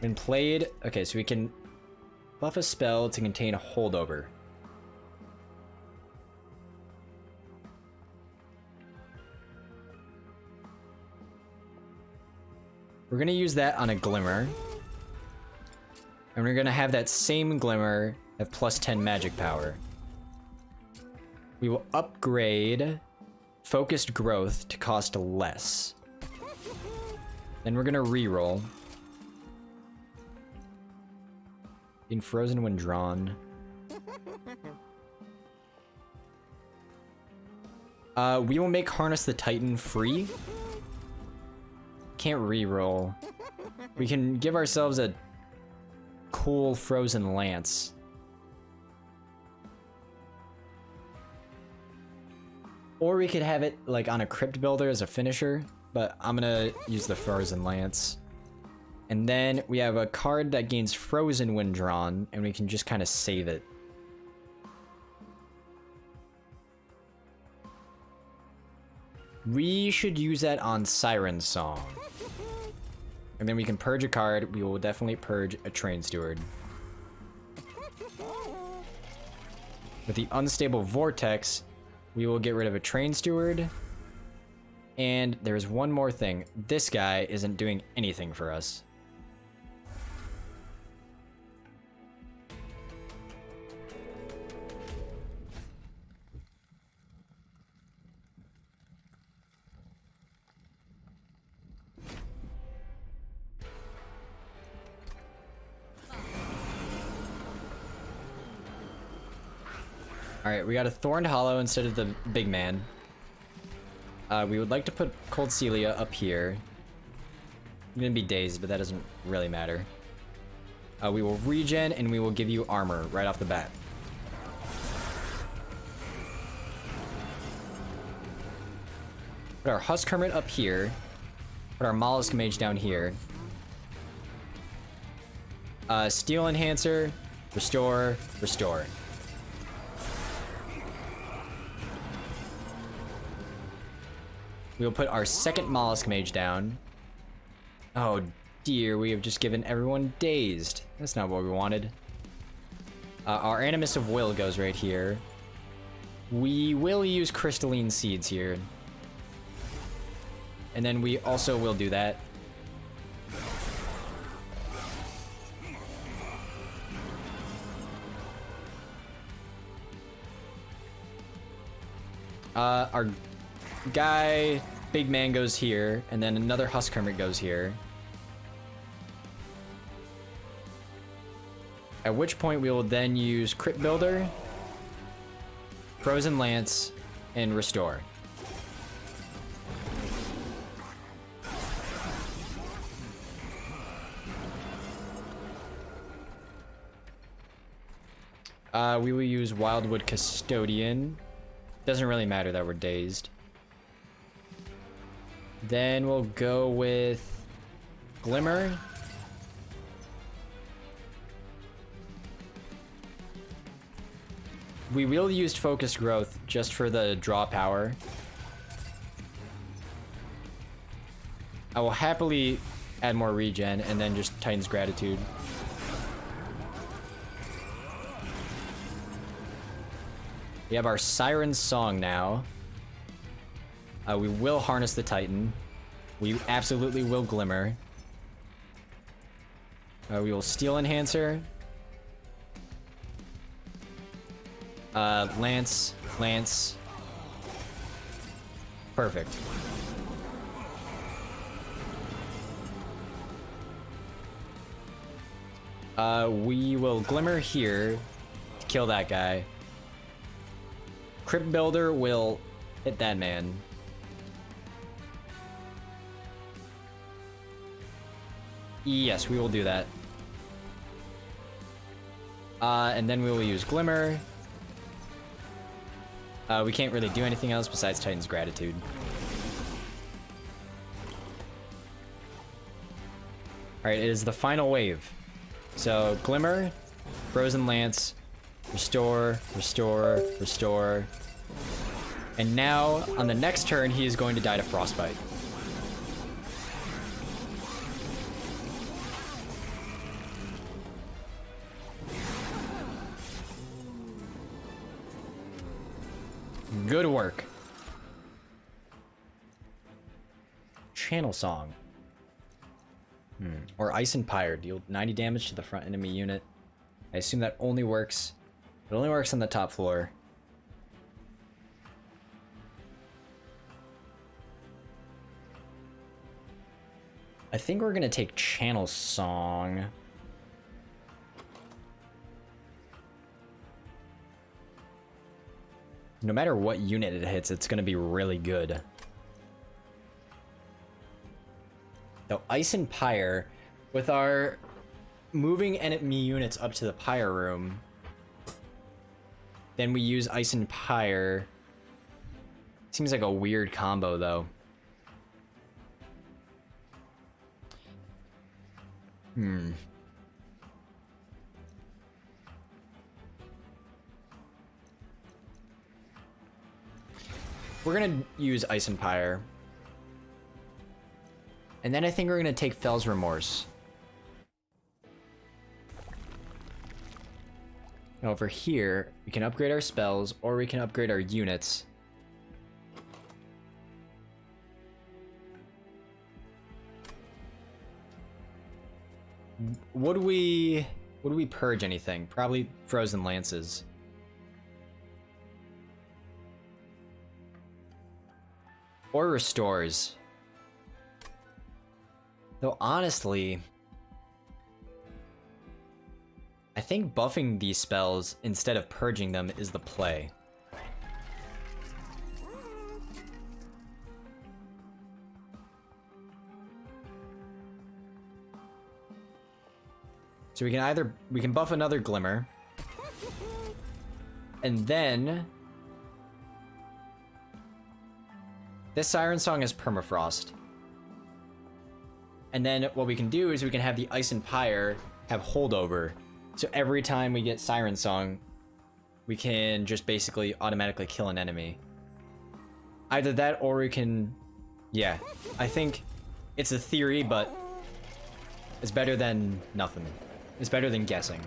When played, okay, so we can buff a spell to contain a holdover. We're gonna use that on a Glimmer. And we're gonna have that same Glimmer have plus 10 magic power. We will upgrade Focused Growth to cost less. Then we're gonna reroll. In Frozen when drawn. We will make Harness the Titan free. Can't reroll. We can give ourselves a cool Frozen Lance. Or we could have it like on a Crypt Builder as a finisher, but I'm gonna use the Frozen Lance. And then we have a card that gains Frozen when drawn, and we can just kind of save it. We should use that on Siren Song. And then we can purge a card. We will definitely purge a Train Steward. With the Unstable Vortex, we will get rid of a Train Steward. And there's one more thing. This guy isn't doing anything for us. Alright, we got a Thorned Hollow instead of the big man. We would like to put Cold Celia up here. I'm gonna be dazed, but that doesn't really matter. We will regen, and we will give you armor right off the bat. Put our Husk Hermit up here. Put our Mollusk Mage down here. Steel Enhancer, restore, restore. We'll put our second Mollusk Mage down. Oh dear, we have just given everyone dazed. That's not what we wanted. Our Animus of Will goes right here. We will use Crystalline Seeds here. And then we also will do that. Our guy, big man, goes here, and then another Husk Hermit goes here. At which point we will then use Crypt Builder, Frozen Lance, and Restore. We will use Wildwood Custodian. Doesn't really matter that we're dazed. Then we'll go with Glimmer. We will use Focused Growth just for the draw power. I will happily add more regen and then just Titan's Gratitude. We have our Siren Song now. We will harness the Titan. We absolutely will Glimmer. We will Steel Enhancer. Lance. Perfect. We will Glimmer here to kill that guy. Crypt Builder will hit that man. Yes, we will do that. And then we will use Glimmer. We can't really do anything else besides Titan's Gratitude. Alright, it is the final wave. So, Glimmer, Frozen Lance, Restore. And now, on the next turn, he is going to die to Frostbite. Good work. Channel Song. Or Ice and Pyre. Deal 90 damage to the front enemy unit. I assume that only works. It only works on the top floor. I think we're gonna take Channel Song. No matter what unit it hits, it's gonna be really good. So Ice and Pyre, with our moving enemy units up to the Pyre room, then we use Ice and Pyre. Seems like a weird combo though. We're gonna use Ice and Pyre. And then I think we're gonna take Fell's Remorse. Over here, we can upgrade our spells, or we can upgrade our units. Would we purge anything? Probably Frozen Lances. Or Restores. Though honestly, I think buffing these spells instead of purging them is the play. So we can buff another Glimmer. And then this Siren Song is Permafrost. And then what we can do is we can have the Ice and Pyre have holdover. So every time we get Siren Song, we can just basically automatically kill an enemy. Either that or we can... Yeah, I think it's a theory, but it's better than nothing. It's better than guessing.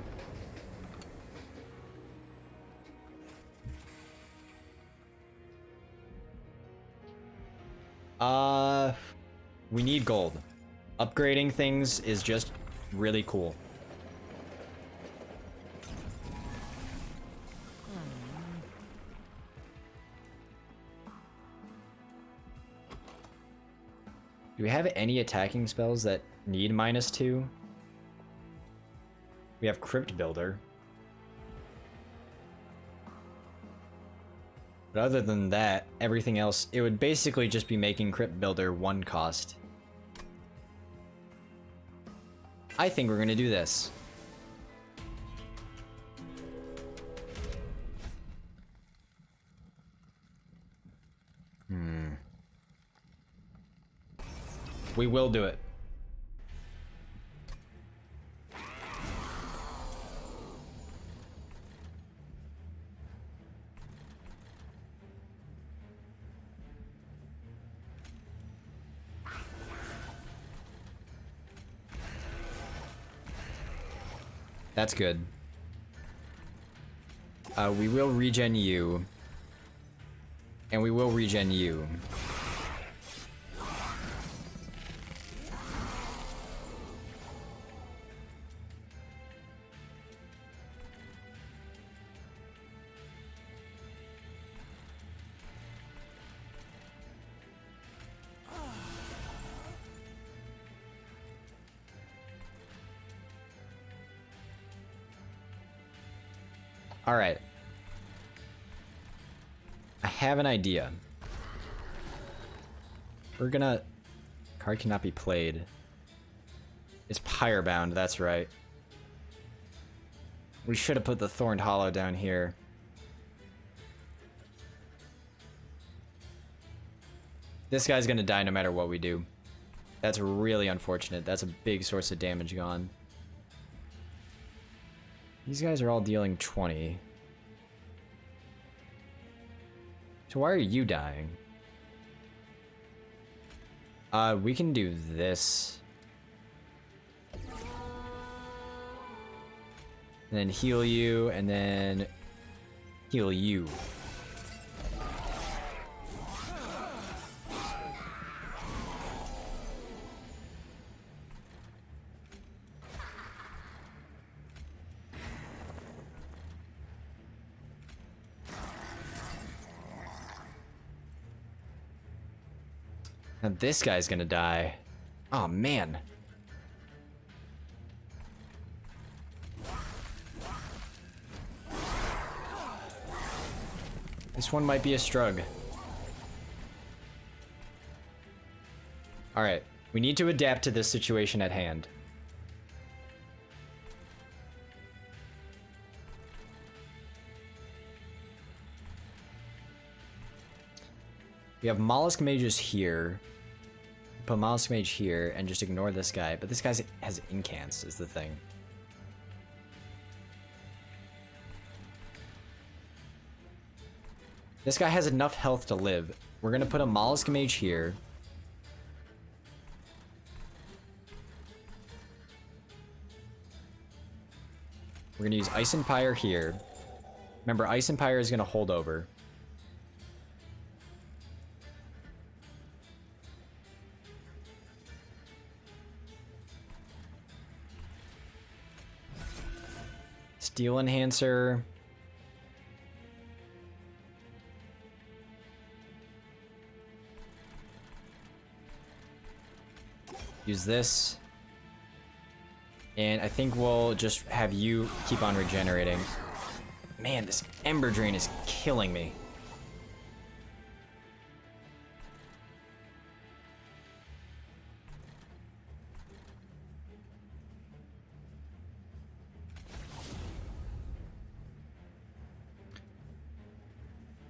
We need gold. Upgrading things is just really cool. Do we have any attacking spells that need -2? We have Crypt Builder. But other than that, everything else, it would basically just be making Crypt Builder 1 cost. I think we're gonna do this. We will do it. That's good. We will regen you. And we will regen you. All right. I have an idea. We're gonna... Card cannot be played. It's Pyrebound, that's right. We should have put the Thorned Hollow down here. This guy's gonna die no matter what we do. That's really unfortunate. That's a big source of damage gone. These guys are all dealing 20. So why are you dying? We can do this. And then heal you, and then heal you. Now this guy's gonna die. Oh man. This one might be a strug. Alright, we need to adapt to this situation at hand. We have Mollusk Mages here. Put Mollusk Mage here and just ignore this guy. But this guy has incants is the thing. This guy has enough health to live. We're gonna put a Mollusk Mage here. We're gonna use Ice Empire here. Remember, Ice Empire is gonna hold over. Steel Enhancer. Use this. And I think we'll just have you keep on regenerating. Man, this Ember Drain is killing me.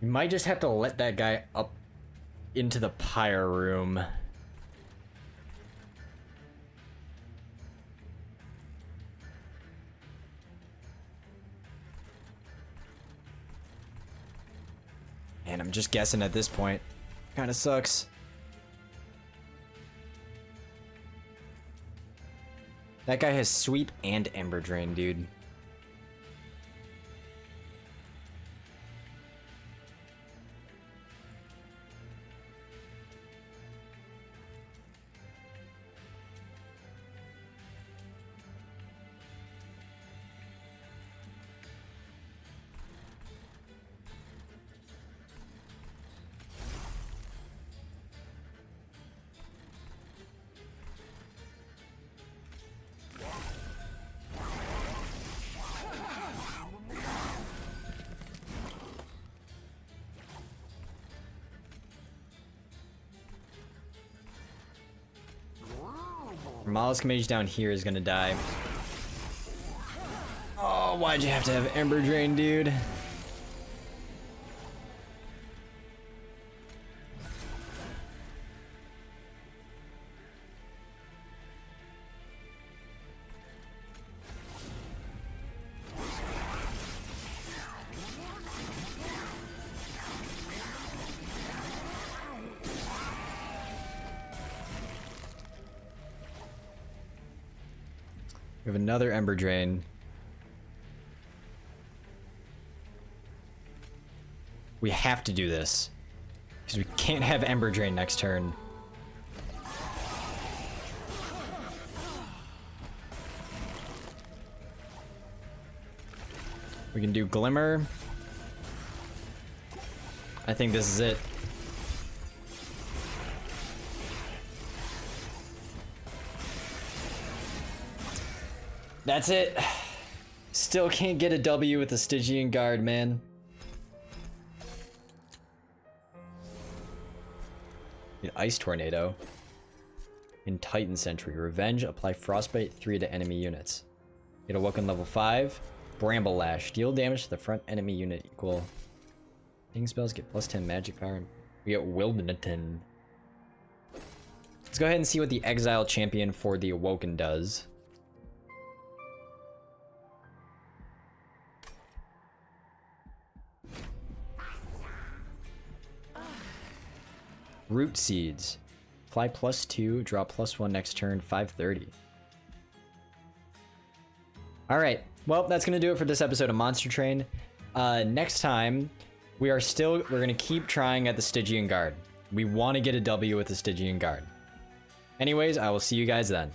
You might just have to let that guy up into the pyre room. And I'm just guessing at this point. Kinda sucks. That guy has Sweep and Ember Drain, dude. Mollusk Mage down here is gonna die. Oh, why'd you have to have Ember Drain, dude? We have another Ember Drain. We have to do this. Because we can't have Ember Drain next turn. We can do Glimmer. I think this is it. That's it. Still can't get a W with the Stygian Guard, man. An Ice Tornado. In Titan Sentry. Revenge. Apply Frostbite 3 to enemy units. Get Awoken level 5. Bramble Lash. Deal damage to the front enemy unit equal. Sting spells get plus 10 magic power. We get Wildenton. Let's go ahead and see what the Exile Champion for the Awoken does. Root Seeds. Apply +2, draw +1 next turn, 530. Alright, well, that's gonna do it for this episode of Monster Train. Next time, we're gonna keep trying at the Stygian Guard. We want to get a W with the Stygian Guard. Anyways, I will see you guys then.